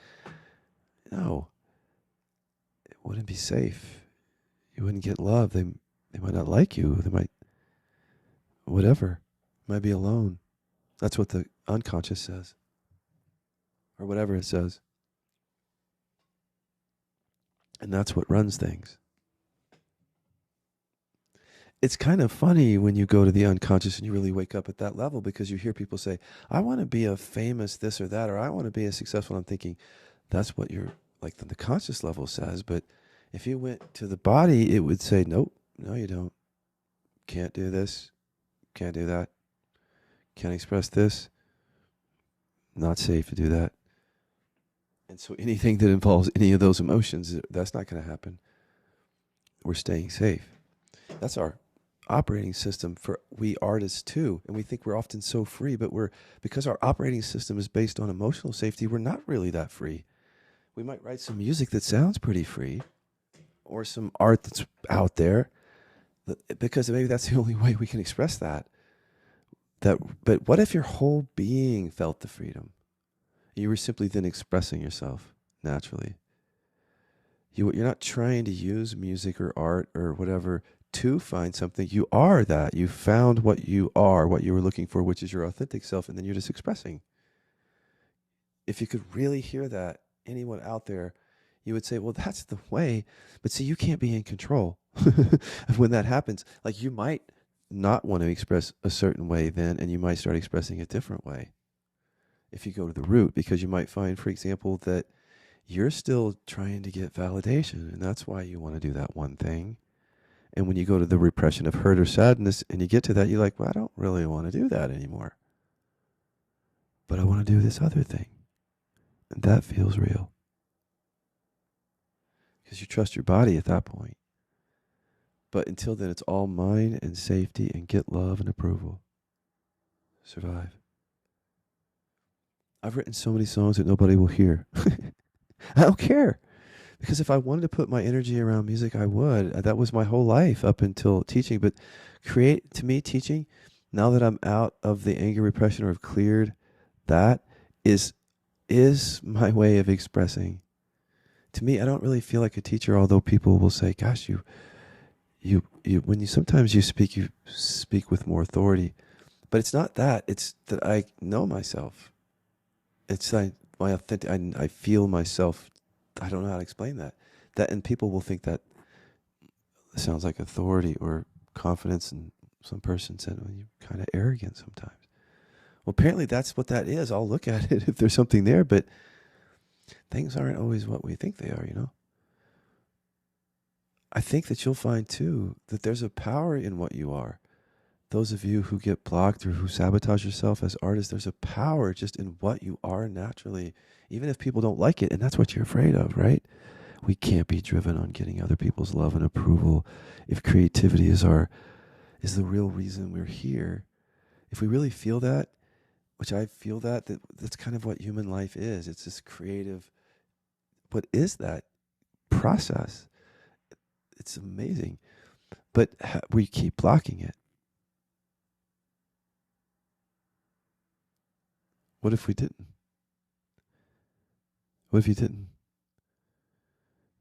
no, it wouldn't be safe. You wouldn't get love. They might not like you. They might, whatever, might be alone. That's what the unconscious says. Or whatever it says. And that's what runs things. It's kind of funny when you go to the unconscious and you really wake up at that level because you hear people say, I want to be a famous this or that, or I want to be a successful. I'm thinking, that's what your, like the conscious level says, but If you went to the body, it would say, nope, no, you don't. Can't do this. Can't do that. Can't express this. Not safe to do that. And so anything that involves any of those emotions, that's not going to happen. We're staying safe. That's our operating system for we artists too. And we think we're often so free, but because our operating system is based on emotional safety, we're not really that free. We might write some music that sounds pretty free, or some art that's out there, because maybe that's the only way we can express that. But what if your whole being felt the freedom? You were simply then expressing yourself naturally. You're not trying to use music or art or whatever to find something. You are that. You found what you are, what you were looking for, which is your authentic self, and then you're just expressing. If you could really hear that, anyone out there, you would say, well, that's the way. But see, you can't be in control when that happens. Like, you might not want to express a certain way then, and you might start expressing a different way if you go to the root, because you might find, for example, that you're still trying to get validation, and that's why you want to do that one thing. And when you go to the repression of hurt or sadness and you get to that, you're like, well, I don't really want to do that anymore, but I want to do this other thing. And that feels real. Because you trust your body at that point. But until then, it's all mine and safety and get love and approval. Survive. I've written so many songs that nobody will hear. I don't care. Because if I wanted to put my energy around music, I would. That was my whole life up until teaching. But to me, teaching, now that I'm out of the anger repression or have cleared that, is my way of expressing. To me, I don't really feel like a teacher, although people will say, gosh, you when you sometimes you speak with more authority. But it's not that. It's that I know myself. It's my authentic, I feel myself. I don't know how to explain that. And people will think that sounds like authority or confidence, and some person said, well, you're kind of arrogant sometimes. Well, apparently that's what that is. I'll look at it if there's something there, but things aren't always what we think they are, you know? I think that you'll find too that there's a power in what you are. Those of you who get blocked or who sabotage yourself as artists, there's a power just in what you are naturally, even if people don't like it. And that's what you're afraid of, right? We can't be driven on getting other people's love and approval. If creativity is the real reason we're here, if we really feel that, which I feel that's kind of what human life is. It's this creative, what is that process? It's amazing. But we keep blocking it. What if we didn't? What if you didn't?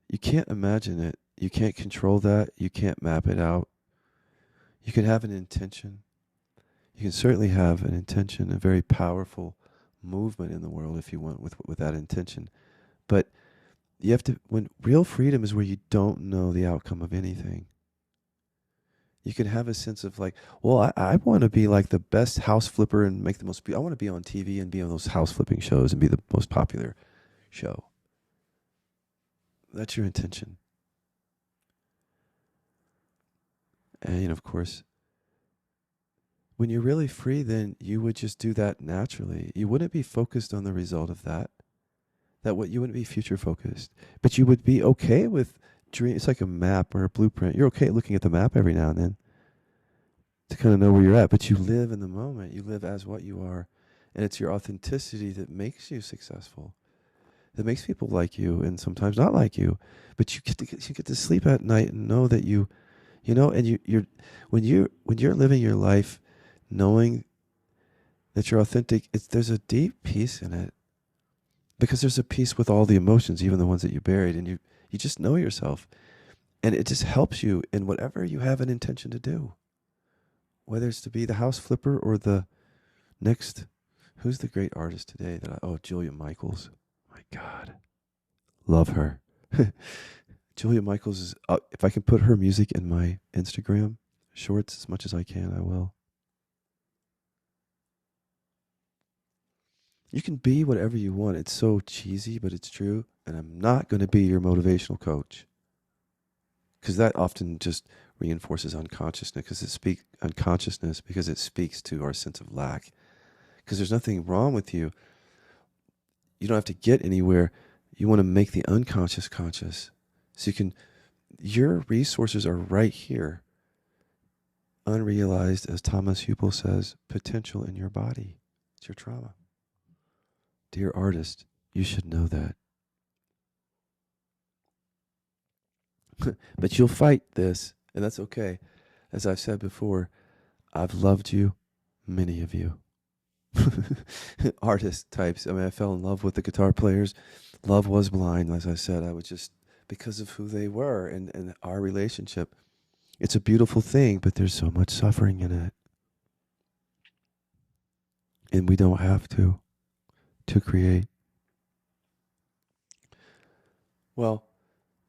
You can't imagine it. You can't control that. You can't map it out. You can have an intention. You can certainly have an intention, a very powerful movement in the world if you want with that intention. But you have to, when real freedom is where you don't know the outcome of anything. You can have a sense of like, well, I want to be like the best house flipper and make the most, I want to be on TV and be on those house flipping shows and be the most popular show. That's your intention. And of course, when you're really free, then you would just do that naturally. You wouldn't be focused on the result of that. You wouldn't be future focused, but you would be okay with dream. It's like a map or a blueprint. You're okay looking at the map every now and then to kind of know where you're at, but you live in the moment. You live as what you are, and it's your authenticity that makes you successful, that makes people like you and sometimes not like you. But you get to sleep at night and know that you know, and you're when you're living your life knowing that you're authentic, there's a deep peace in it, because there's a peace with all the emotions, even the ones that you buried, and you just know yourself, and it just helps you in whatever you have an intention to do, whether it's to be the house flipper or the next. Who's the great artist today Julia Michaels? My God, love her. Julia Michaels is, if I can put her music in my Instagram shorts as much as I can, I will. You can be whatever you want. It's so cheesy, but it's true. And I'm not going to be your motivational coach. because that often just reinforces unconsciousness because it speaks to our sense of lack. Because there's nothing wrong with you. You don't have to get anywhere. You want to make the unconscious conscious. So your resources are right here. Unrealized, as Thomas Hupel says, potential in your body. It's your trauma. Dear artist, you should know that. But you'll fight this, and that's okay. As I've said before, I've loved you, many of you. Artist types. I mean, I fell in love with the guitar players. Love was blind, as I said. I was just, because of who they were and our relationship. It's a beautiful thing, but there's so much suffering in it. And we don't have to create. Well,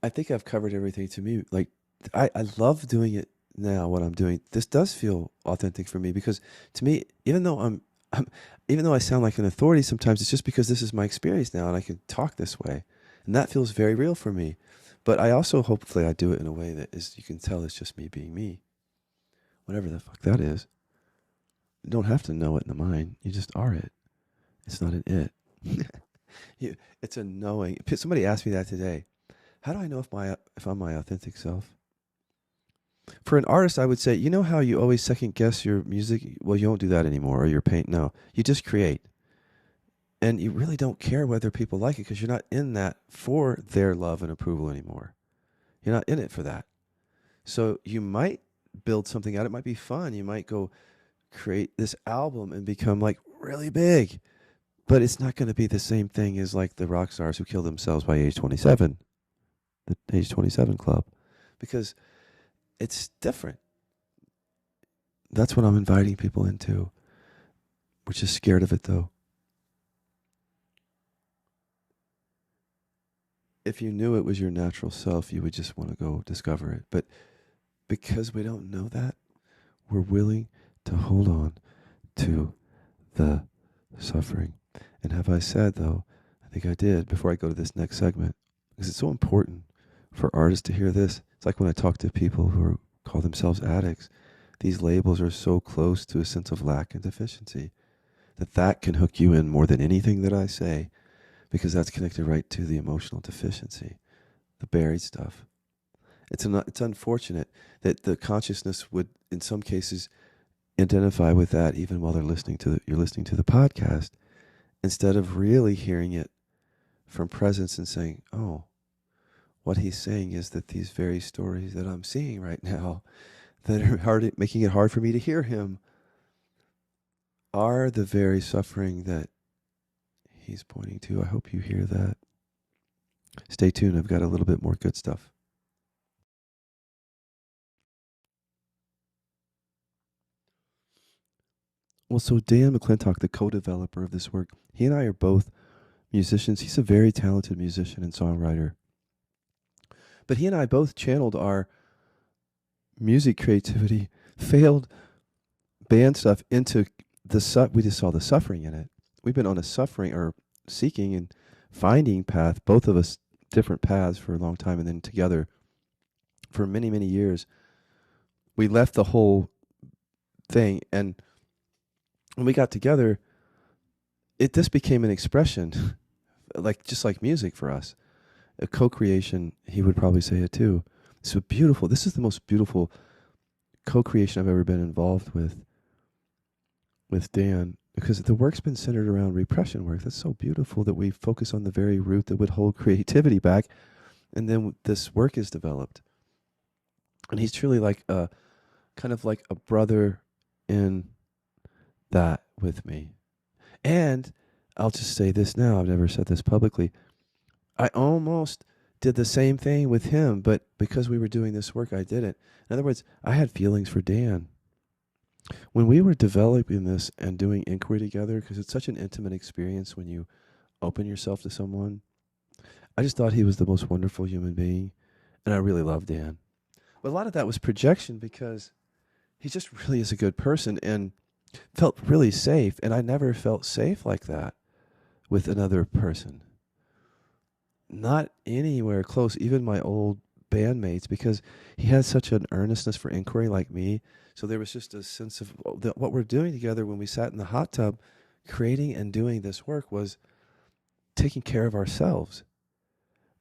I think I've covered everything. To me, like, I love doing it now, what I'm doing. This does feel authentic for me because, to me, even though even though I sound like an authority sometimes, it's just because this is my experience now and I can talk this way. And that feels very real for me. But I also, hopefully, I do it in a way that is, you can tell it's just me being me. Whatever the fuck that is. You don't have to know it in the mind. You just are it. It's not an it. It's a knowing. Somebody asked me that today. How do I know if I'm my authentic self? For an artist, I would say, you know how you always second guess your music? Well, you don't do that anymore, or your paint. No, you just create. And you really don't care whether people like it because you're not in that for their love and approval anymore. You're not in it for that. So you might build something out. It might be fun. You might go create this album and become like really big. But it's not going to be the same thing as like the rock stars who kill themselves by age 27, the age 27 club, because it's different. That's what I'm inviting people into. We're just scared of it, though. If you knew it was your natural self, you would just want to go discover it. But because we don't know that, we're willing to hold on to the suffering. And have I said, though, I think I did before I go to this next segment, because it's so important for artists to hear this. It's like when I talk to people who call themselves addicts, these labels are so close to a sense of lack and deficiency that can hook you in more than anything that I say, because that's connected right to the emotional deficiency, the buried stuff. It's unfortunate that the consciousness would, in some cases, identify with that even while you're listening to the podcast, instead of really hearing it from presence and saying, oh, what he's saying is that these very stories that I'm seeing right now that are making it hard for me to hear him are the very suffering that he's pointing to. I hope you hear that. Stay tuned. I've got a little bit more good stuff. Well, so Dan McClintock, the co-developer of this work, he and I are both musicians. He's a very talented musician and songwriter. But he and I both channeled our music creativity, failed band stuff into we just saw the suffering in it. We've been on a suffering or seeking and finding path, both of us different paths for a long time, and then together for many, many years. We left the whole thing, and when we got together, this became an expression, just like music for us. A co-creation, he would probably say it too. So beautiful. This is the most beautiful co-creation I've ever been involved with Dan, because the work's been centered around repression work. That's so beautiful that we focus on the very root that would hold creativity back, and then this work is developed. And he's truly like kind of like a brother in that with me. And I'll just say this now, I've never said this publicly. I almost did the same thing with him, but because we were doing this work, I didn't. In other words, I had feelings for Dan. When we were developing this and doing inquiry together, because it's such an intimate experience when you open yourself to someone, I just thought he was the most wonderful human being, and I really loved Dan. But a lot of that was projection, because he just really is a good person and felt really safe, and I never felt safe like that with another person. Not anywhere close. Even my old bandmates because he had such an earnestness for inquiry like me. So there was just a sense of what we're doing together when we sat in the hot tub, creating and doing this work was taking care of ourselves.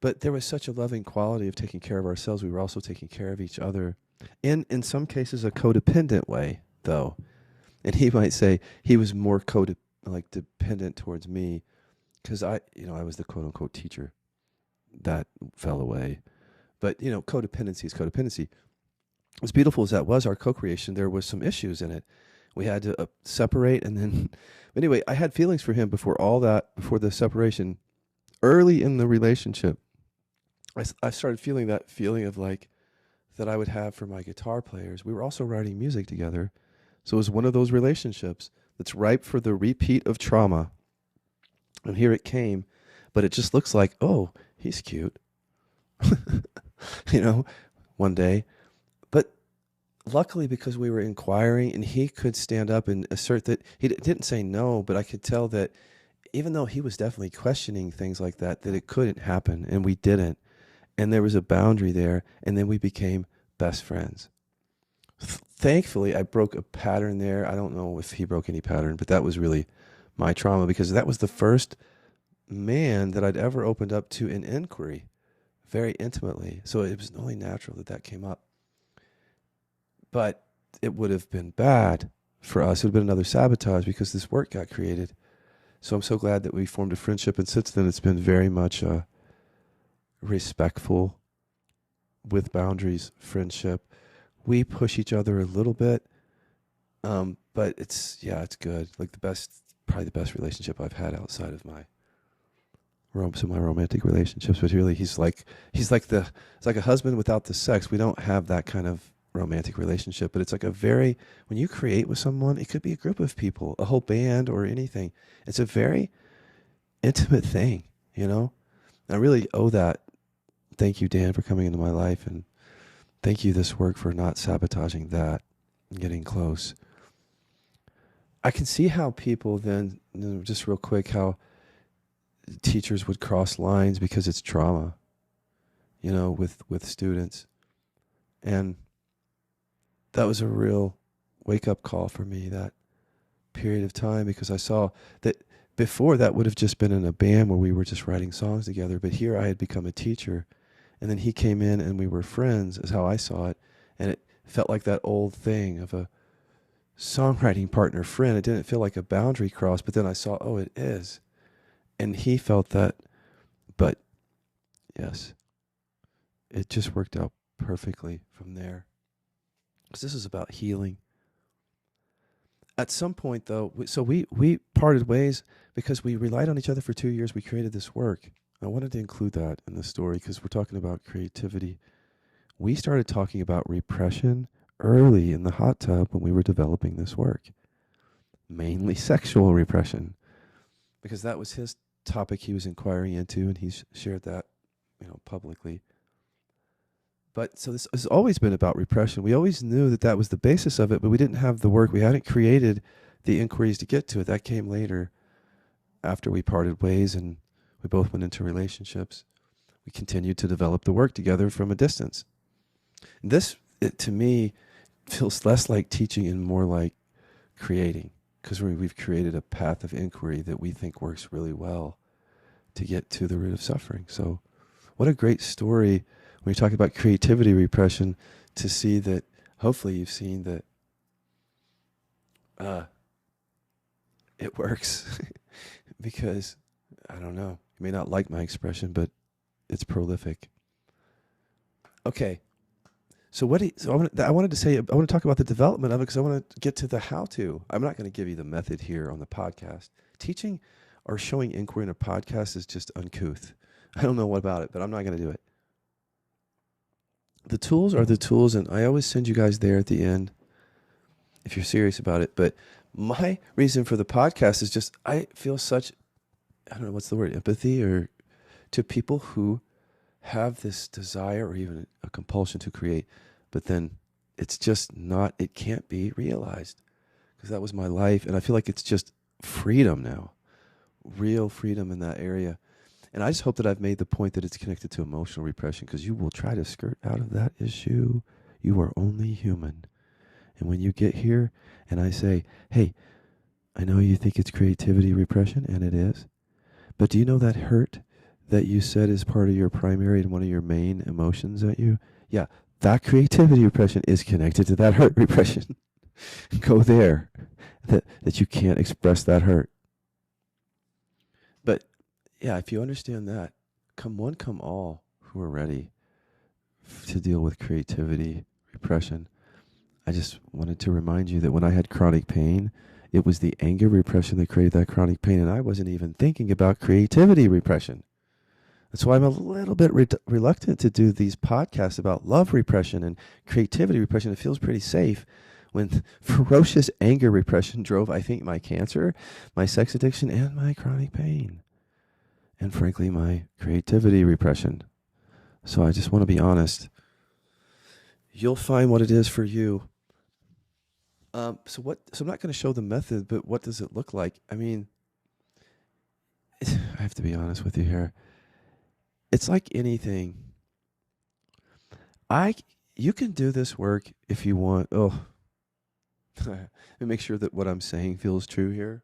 But there was such a loving quality of taking care of ourselves. We were also taking care of each other in some cases, a codependent way, though. And he might say he was more dependent towards me because I was the quote unquote teacher that fell away. But, codependency is codependency. As beautiful as that was, our co-creation, there was some issues in it. We had to separate, and then, anyway, I had feelings for him before the separation. Early in the relationship, I started feeling that feeling of like that I would have for my guitar players. We were also writing music together. So it was one of those relationships that's ripe for the repeat of trauma. And here it came, but it just looks like, oh, he's cute. One day. But luckily, because we were inquiring and he could stand up and assert that he didn't say no, but I could tell that even though he was definitely questioning things like that it couldn't happen, and we didn't. And there was a boundary there, and then we became best friends. Thankfully, I broke a pattern there. I don't know if he broke any pattern, but that was really my trauma because that was the first man that I'd ever opened up to in inquiry very intimately. So it was only natural that came up. But it would have been bad for us. It would have been another sabotage because this work got created. So I'm so glad that we formed a friendship, and since then it's been very much respectful, with boundaries, friendship. We push each other a little bit, but it's good. Like probably the best relationship I've had outside of my romantic relationships. But really, it's like a husband without the sex. We don't have that kind of romantic relationship, but it's like when you create with someone, it could be a group of people, a whole band or anything. It's a very intimate thing, And I really owe that. Thank you, Dan, for coming into my life, and thank you, this work, for not sabotaging that and getting close. I can see how people then, just real quick, how teachers would cross lines because it's trauma, with students. And that was a real wake-up call for me, that period of time, because I saw that before that would have just been in a band where we were just writing songs together. But here I had become a teacher. And then he came in and we were friends, is how I saw it. And it felt like that old thing of a songwriting partner friend. It didn't feel like a boundary cross, but then I saw, oh, it is. And he felt that, but yes, it just worked out perfectly from there. Because this is about healing. At some point, though, so we parted ways because we relied on each other for 2 years. We created this work. I wanted to include that in the story because we're talking about creativity. We started talking about repression early in the hot tub when we were developing this work. Mainly sexual repression, because that was his topic he was inquiring into, and he's shared that, publicly. But so this has always been about repression. We always knew that was the basis of it, but we didn't have the work. We hadn't created the inquiries to get to it. That came later, after we parted ways and we both went into relationships. We continued to develop the work together from a distance. And this, to me, feels less like teaching and more like creating, because we've created a path of inquiry that we think works really well to get to the root of suffering. So what a great story when you talk about creativity repression, to see that, hopefully you've seen that it works. Because, I don't know, you may not like my expression, but it's prolific. Okay. So I wanted to talk about the development of it, because I want to get to the how-to. I'm not going to give you the method here on the podcast. Teaching or showing inquiry in a podcast is just uncouth. I don't know what about it, but I'm not going to do it. The tools are the tools, and I always send you guys there at the end if you're serious about it. But my reason for the podcast is just, I feel such, I don't know, what's the word, empathy, or to people who have this desire or even a compulsion to create, but then it's just not, it can't be realized, because that was my life. And I feel like it's just freedom now, real freedom in that area. And I just hope that I've made the point that it's connected to emotional repression, because you will try to skirt out of that issue. You are only human. And when you get here and I say, hey, I know you think it's creativity repression, and it is, but do you know that hurt that you said is part of your primary and one of your main emotions at you? Yeah, that creativity repression is connected to that hurt repression. Go there. That you can't express that hurt. But yeah, if you understand that, come one, come all who are ready to deal with creativity repression. I just wanted to remind you that when I had chronic pain, it was the anger repression that created that chronic pain, and I wasn't even thinking about creativity repression. That's why I'm a little bit reluctant to do these podcasts about love repression and creativity repression. It feels pretty safe when ferocious anger repression drove, I think, my cancer, my sex addiction, and my chronic pain. And frankly, my creativity repression. So I just want to be honest. You'll find what it is for you. So I'm not going to show the method, but what does it look like? I mean, I have to be honest with you here. It's like anything. You can do this work if you want. Oh, let me make sure that what I'm saying feels true here.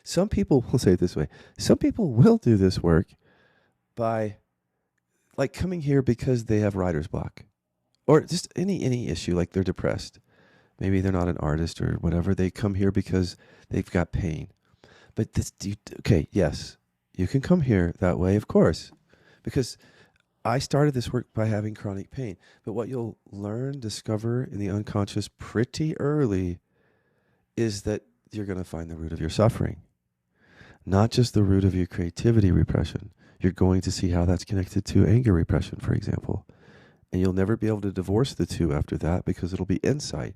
Some people will say it this way. Some people will do this work by like coming here because they have writer's block, or just any issue, like they're depressed. Maybe they're not an artist or whatever. They come here because they've got pain. But okay, yes, you can come here that way, of course, because I started this work by having chronic pain. But what you'll learn, discover in the unconscious pretty early is that you're going to find the root of your suffering, not just the root of your creativity repression. You're going to see how that's connected to anger repression, for example. And you'll never be able to divorce the two after that because it'll be insight.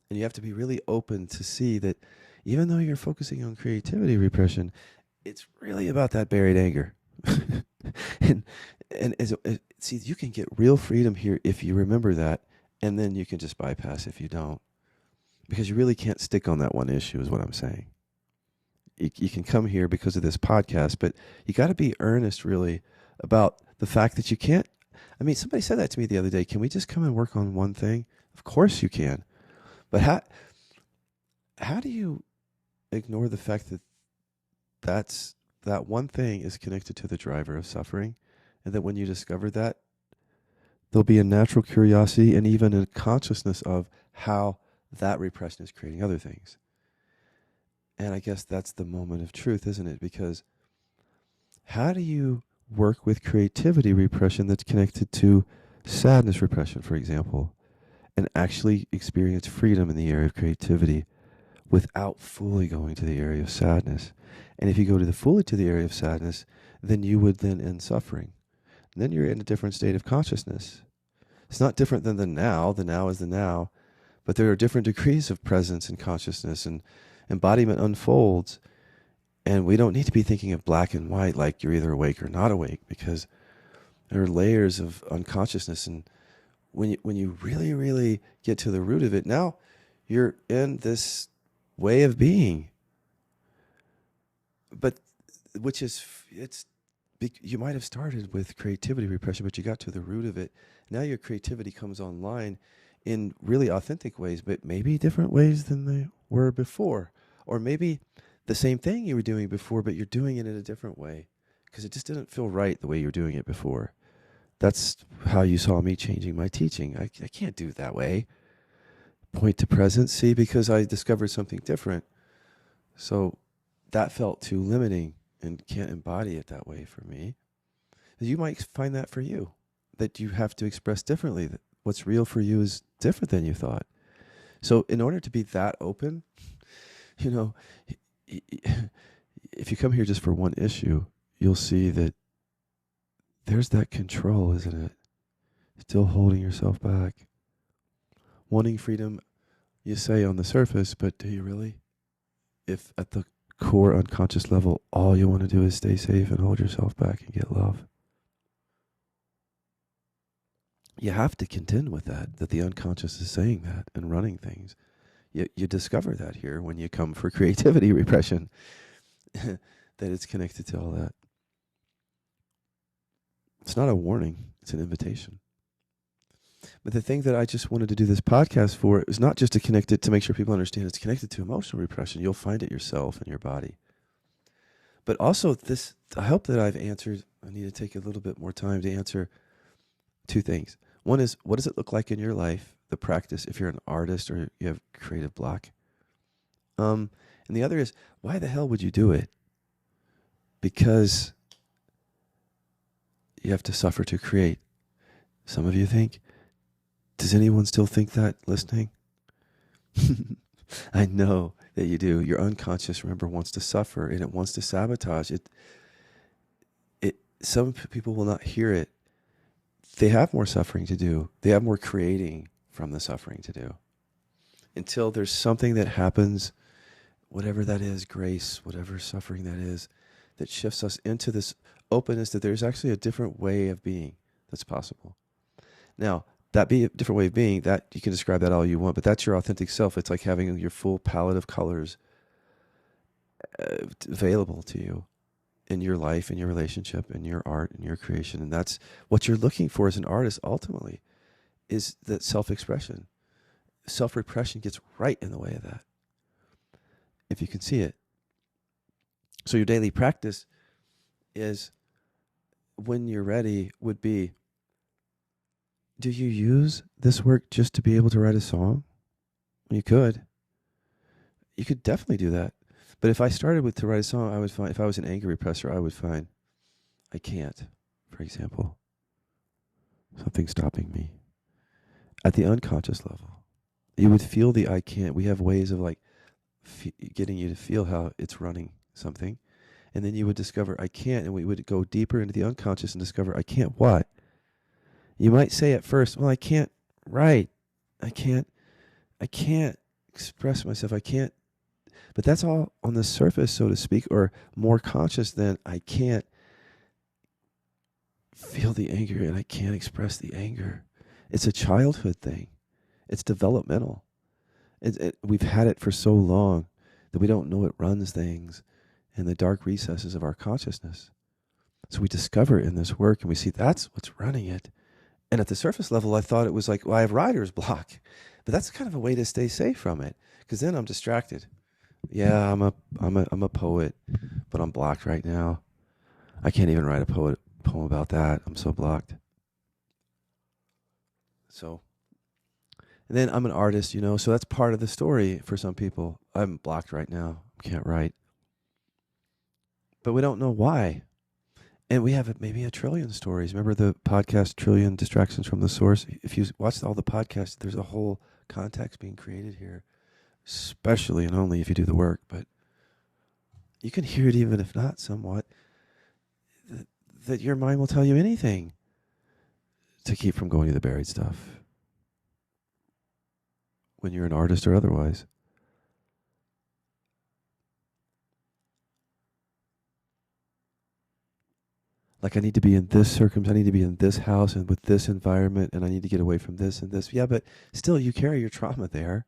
And you have to be really open to see that even though you're focusing on creativity repression, it's really about that buried anger. See, you can get real freedom here if you remember that, and then you can just bypass if you don't. Because you really can't stick on that one issue is what I'm saying. You can come here because of this podcast, but you got to be earnest really about the fact that you can't. I mean, somebody said that to me the other day. Can we just come and work on one thing? Of course you can. But how do you ignore the fact that that one thing is connected to the driver of suffering, and that when you discover that, there'll be a natural curiosity and even a consciousness of how that repression is creating other things. And I guess that's the moment of truth, isn't it? Because how do you work with creativity repression that's connected to sadness repression, for example, and actually experience freedom in the area of creativity without fully going to the area of sadness? And if you go fully to the area of sadness, then you would then end suffering. And then you're in a different state of consciousness. It's not different than the now. The now is the now. But there are different degrees of presence and consciousness, and embodiment unfolds. And we don't need to be thinking of black and white like you're either awake or not awake, because there are layers of unconsciousness. And when you really, really get to the root of it, now you're in this way of being. But you might have started with creativity repression, but you got to the root of it. Now your creativity comes online in really authentic ways, but maybe different ways than they were before. Or maybe the same thing you were doing before, but you're doing it in a different way because it just didn't feel right the way you were doing it before. That's how you saw me changing my teaching. I can't do it that way. Point to presence, see, because I discovered something different. So that felt too limiting and can't embody it that way for me. You might find that for you, that you have to express differently, that what's real for you is different than you thought. So in order to be that open, if you come here just for one issue, you'll see that there's that control, isn't it? Still holding yourself back. Wanting freedom, you say on the surface, but do you really? If at the core unconscious level, all you want to do is stay safe and hold yourself back and get love. You have to contend with that the unconscious is saying that and running things. You discover that here when you come for creativity repression. that it's connected to all that. It's not a warning, it's an invitation. But the thing that I just wanted to do this podcast for is not just to connect it to make sure people understand it's connected to emotional repression. You'll find it yourself in your body. But also this, I hope that I've answered, I need to take a little bit more time to answer two things. One is, what does it look like in your life, the practice, if you're an artist or you have creative block? And the other is, why the hell would you do it? Because you have to suffer to create. Some of you think. Does anyone still think that listening? I know that you do. Your unconscious, remember, wants to suffer and it wants to sabotage it. Some people will not hear it. They have more suffering to do. They have more creating from the suffering to do. Until there's something that happens, whatever that is, grace, whatever suffering that is, that shifts us into this openness that there's actually a different way of being that's possible. Now, that be a different way of being, that you can describe that all you want, but that's your authentic self. It's like having your full palette of colors available to you in your life, in your relationship, in your art, in your creation. And that's what you're looking for as an artist ultimately, is that self-expression. Self-repression gets right in the way of that, if you can see it. So your daily practice is, when you're ready, would be, do you use this work just to be able to write a song? You could. You could definitely do that. But if I started with to write a song, I would find, if I was an anger repressor, I would find I can't, for example. Something stopping me. At the unconscious level, you would feel the I can't. We have ways of like getting you to feel how it's running something. And then you would discover I can't, and we would go deeper into the unconscious and discover I can't what? You might say at first, well, I can't write. I can't express myself. I can't. But that's all on the surface, so to speak, or more conscious than I can't feel the anger and I can't express the anger. It's a childhood thing. It's developmental. We've had it for so long that we don't know it runs things in the dark recesses of our consciousness. So we discover it in this work and we see that's what's running it. And at the surface level, I thought it was like, well, I have writer's block. But that's kind of a way to stay safe from it, because then I'm distracted. Yeah, I'm a poet, but I'm blocked right now. I can't even write a poem about that. I'm so blocked. So, and then I'm an artist, so that's part of the story for some people. I'm blocked right now. Can't write. But we don't know why. And we have maybe a trillion stories. Remember the podcast, Trillion Distractions from the Source? If you watch all the podcasts, there's a whole context being created here, especially and only if you do the work. But you can hear it even if not somewhat, that your mind will tell you anything to keep from going to the buried stuff when you're an artist or otherwise. Like, I need to be in this circumstance, I need to be in this house and with this environment, and I need to get away from this and this. Yeah, but still, you carry your trauma there.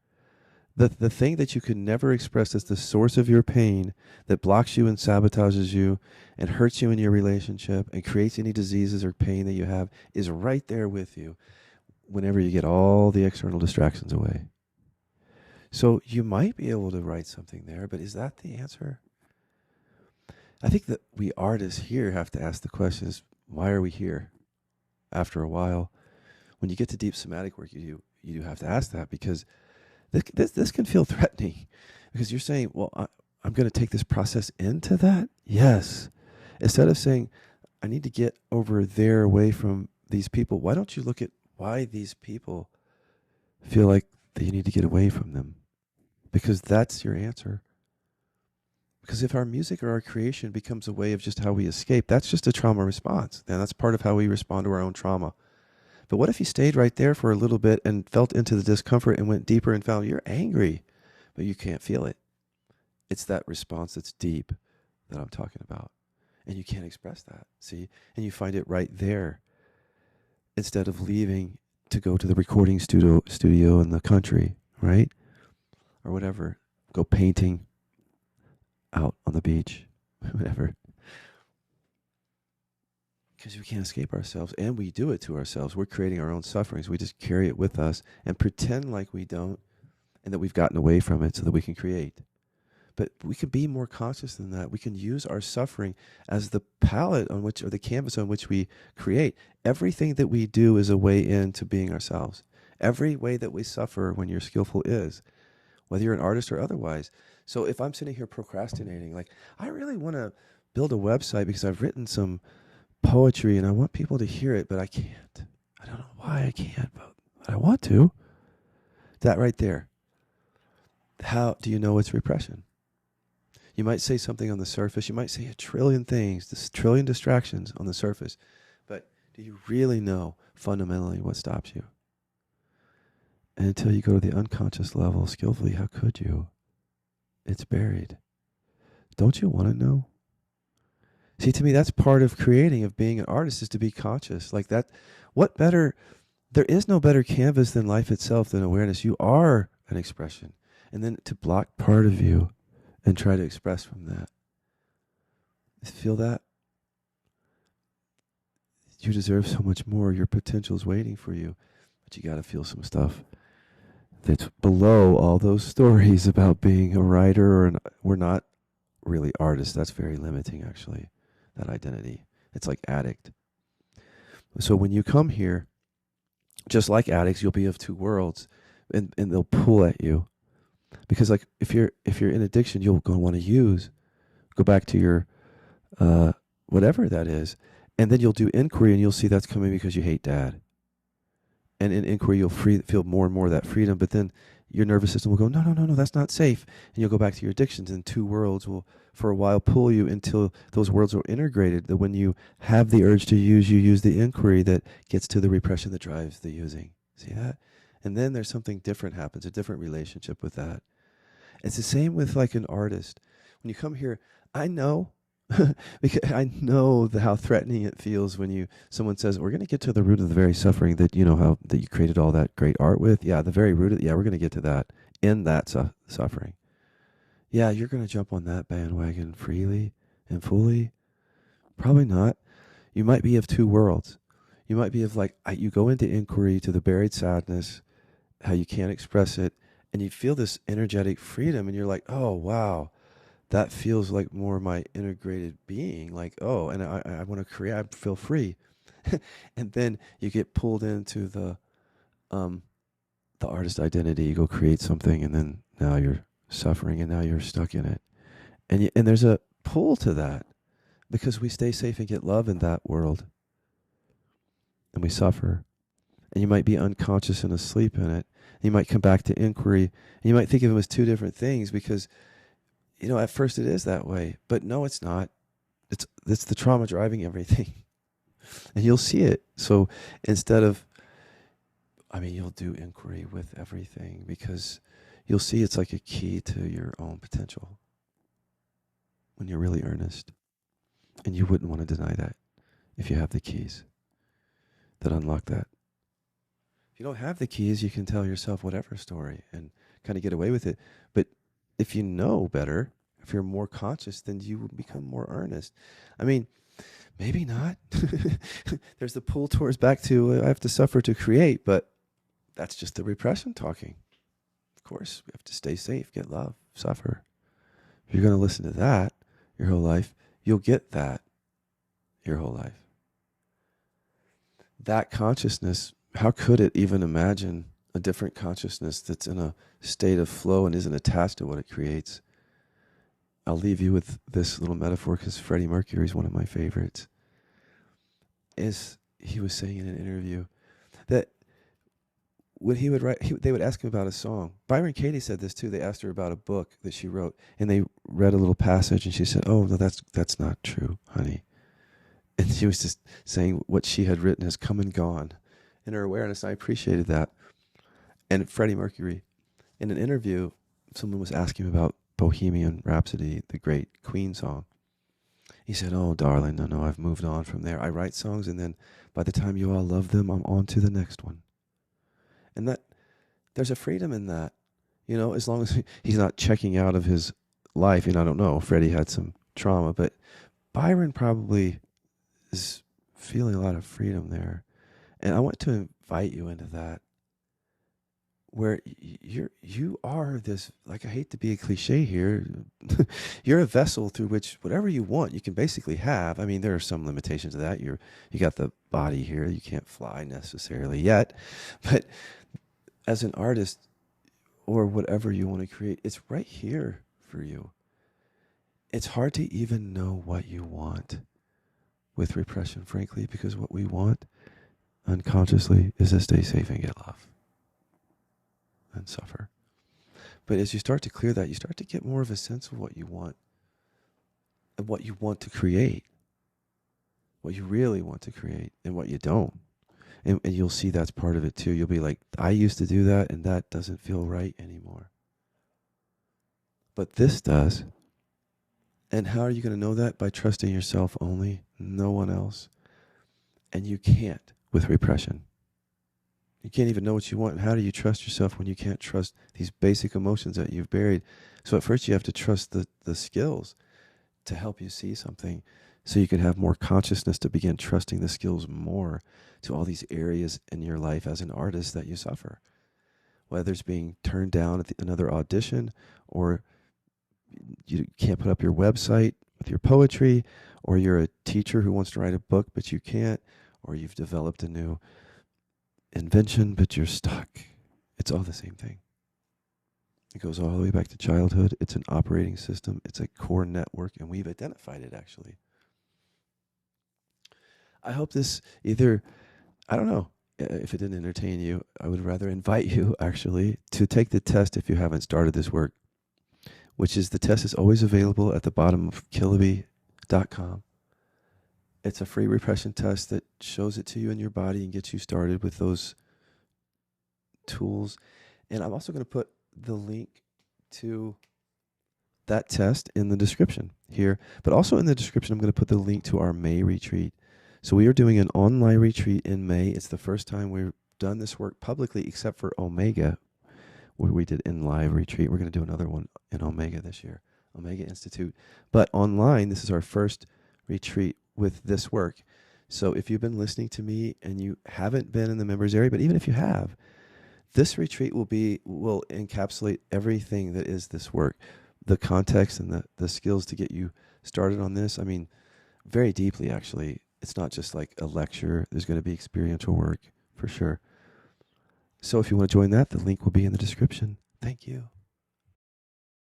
The thing that you can never express as the source of your pain that blocks you and sabotages you and hurts you in your relationship and creates any diseases or pain that you have is right there with you whenever you get all the external distractions away. So you might be able to write something there, but is that the answer? I think that we artists here have to ask the questions, why are we here? After a while, when you get to deep somatic work, you do have to ask that, because this can feel threatening, because you're saying, well, I'm going to take this process into that? Yes. Instead of saying, I need to get over there away from these people, why don't you look at why these people feel like that you need to get away from them? Because that's your answer. Because if our music or our creation becomes a way of just how we escape, that's just a trauma response. And that's part of how we respond to our own trauma. But what if you stayed right there for a little bit and felt into the discomfort and went deeper and found you're angry, but you can't feel it? It's that response that's deep that I'm talking about. And you can't express that, see? And you find it right there. Instead of leaving to go to the recording studio in the country, right? Or whatever. Go painting out on the beach. whatever. Because we can't escape ourselves, and we do it to ourselves. We're creating our own sufferings. We just carry it with us and pretend like we don't, and that we've gotten away from it so that we can create. But we can be more conscious than that. We can use our suffering as the palette on which, or the canvas on which we create. Everything that we do is a way into being ourselves. Every way that we suffer when you're skillful is, whether you're an artist or otherwise. So if I'm sitting here procrastinating, like, I really want to build a website because I've written some poetry and I want people to hear it, but I can't. I don't know why I can't, but I want to. That right there. How do you know it's repression? You might say something on the surface. You might say a trillion things, this trillion distractions on the surface. But do you really know fundamentally what stops you? And until you go to the unconscious level skillfully, how could you? It's buried. Don't you want to know? See, to me, that's part of creating, of being an artist, is to be conscious. Like that, what better, there is no better canvas than life itself, than awareness. You are an expression. And then to block part of you and try to express from that. Feel that? You deserve so much more. Your potential's waiting for you. But you got to feel some stuff that's below all those stories about being a writer or we're not really artists. That's very limiting, actually, that identity. It's like addict. So when you come here, just like addicts, you'll be of two worlds, and they'll pull at you. Because like if you're in addiction, you'll go want to go back to your whatever that is, and then you'll do inquiry, and you'll see that's coming because you hate dad. And in inquiry, you'll feel more and more of that freedom, but then your nervous system will go, no, that's not safe, and you'll go back to your addictions, and two worlds will, for a while, pull you until those worlds are integrated. That when you have the urge to use, you use the inquiry that gets to the repression that drives the using. See that? And then there's something different happens, a different relationship with that. It's the same with like an artist. When you come here, I know, because I know how threatening it feels when someone says, we're going to get to the root of the very suffering that, how that you created all that great art with. Yeah, the very root of it. Yeah, we're going to get to that in that suffering. Yeah, you're going to jump on that bandwagon freely and fully. Probably not. You might be of two worlds. You might be of like, you go into inquiry to the buried sadness, how you can't express it, and you feel this energetic freedom, and you're like, oh, wow, that feels like more my integrated being. Like, oh, and I want to create, I feel free. And then you get pulled into the artist identity. You go create something, and then now you're suffering, and now you're stuck in it. And there's a pull to that because we stay safe and get love in that world. And we suffer. And you might be unconscious and asleep in it. And you might come back to inquiry, and you might think of them as two different things because, at first it is that way. But no, it's not. It's the trauma driving everything. And you'll see it. So instead of, you'll do inquiry with everything because you'll see it's like a key to your own potential when you're really earnest. And you wouldn't want to deny that if you have the keys that unlock that. If you don't have the keys, you can tell yourself whatever story and kind of get away with it. But if you know better, if you're more conscious, then you will become more earnest. Maybe not. There's the pull towards back to, I have to suffer to create, but that's just the repression talking. Of course, we have to stay safe, get love, suffer. If you're going to listen to that your whole life, you'll get that your whole life. That consciousness, how could it even imagine a different consciousness that's in a state of flow and isn't attached to what it creates? I'll leave you with this little metaphor because Freddie Mercury is one of my favorites. He was saying in an interview that when he would write, they would ask him about a song. Byron Katie said this too. They asked her about a book that she wrote, and they read a little passage, and she said, "Oh, no, that's not true, honey." And she was just saying what she had written has come and gone in her awareness. I appreciated that. And Freddie Mercury, in an interview, someone was asking him about Bohemian Rhapsody, the great Queen song. He said, "Oh, darling, no, I've moved on from there. I write songs, and then by the time you all love them, I'm on to the next one." And that there's a freedom in that, as long as he's not checking out of his life. And I don't know, Freddie had some trauma, but Byron probably is feeling a lot of freedom there. And I want to invite you into that, where you are this, like, I hate to be a cliche here, you're a vessel through which whatever you want you can basically have. I mean, there are some limitations to that. You got the body here, you can't fly necessarily yet, but as an artist or whatever you want to create, it's right here for you. It's hard to even know what you want with repression, frankly, because what we want unconsciously is to stay safe and get love and suffer. But as you start to clear that, you start to get more of a sense of what you want and what you want to create, what you really want to create and what you don't. And you'll see that's part of it too. You'll be like, I used to do that and that doesn't feel right anymore. But this does. And how are you going to know that? By trusting yourself only, no one else. And you can't with repression. You can't even know what you want. And how do you trust yourself when you can't trust these basic emotions that you've buried? So at first you have to trust the skills to help you see something, so you can have more consciousness to begin trusting the skills more to all these areas in your life as an artist that you suffer. Whether it's being turned down at another audition, or you can't put up your website with your poetry, or you're a teacher who wants to write a book but you can't, or you've developed a new invention but you're stuck. It's all the same thing. It goes all the way back to childhood. It's an operating system. It's a core network, and we've identified it, actually. I hope this either, I don't know, if it didn't entertain you, I would rather invite you, actually, to take the test if you haven't started this work, which is, the test is always available at the bottom of Killaby.com. It's a free repression test that shows it to you in your body and gets you started with those tools. And I'm also going to put the link to that test in the description here. But also in the description, I'm going to put the link to our May retreat. So we are doing an online retreat in May. It's the first time we've done this work publicly, except for Omega, where we did in live retreat. We're going to do another one in Omega this year, Omega Institute. But online, this is our first retreat with this work. So if you've been listening to me and you haven't been in the members area, but even if you have, this retreat will encapsulate everything that is this work, the context and the skills to get you started on this. I mean, very deeply, actually. It's not just like a lecture. There's going to be experiential work for sure. So if you want to join that, the link will be in the description. Thank you.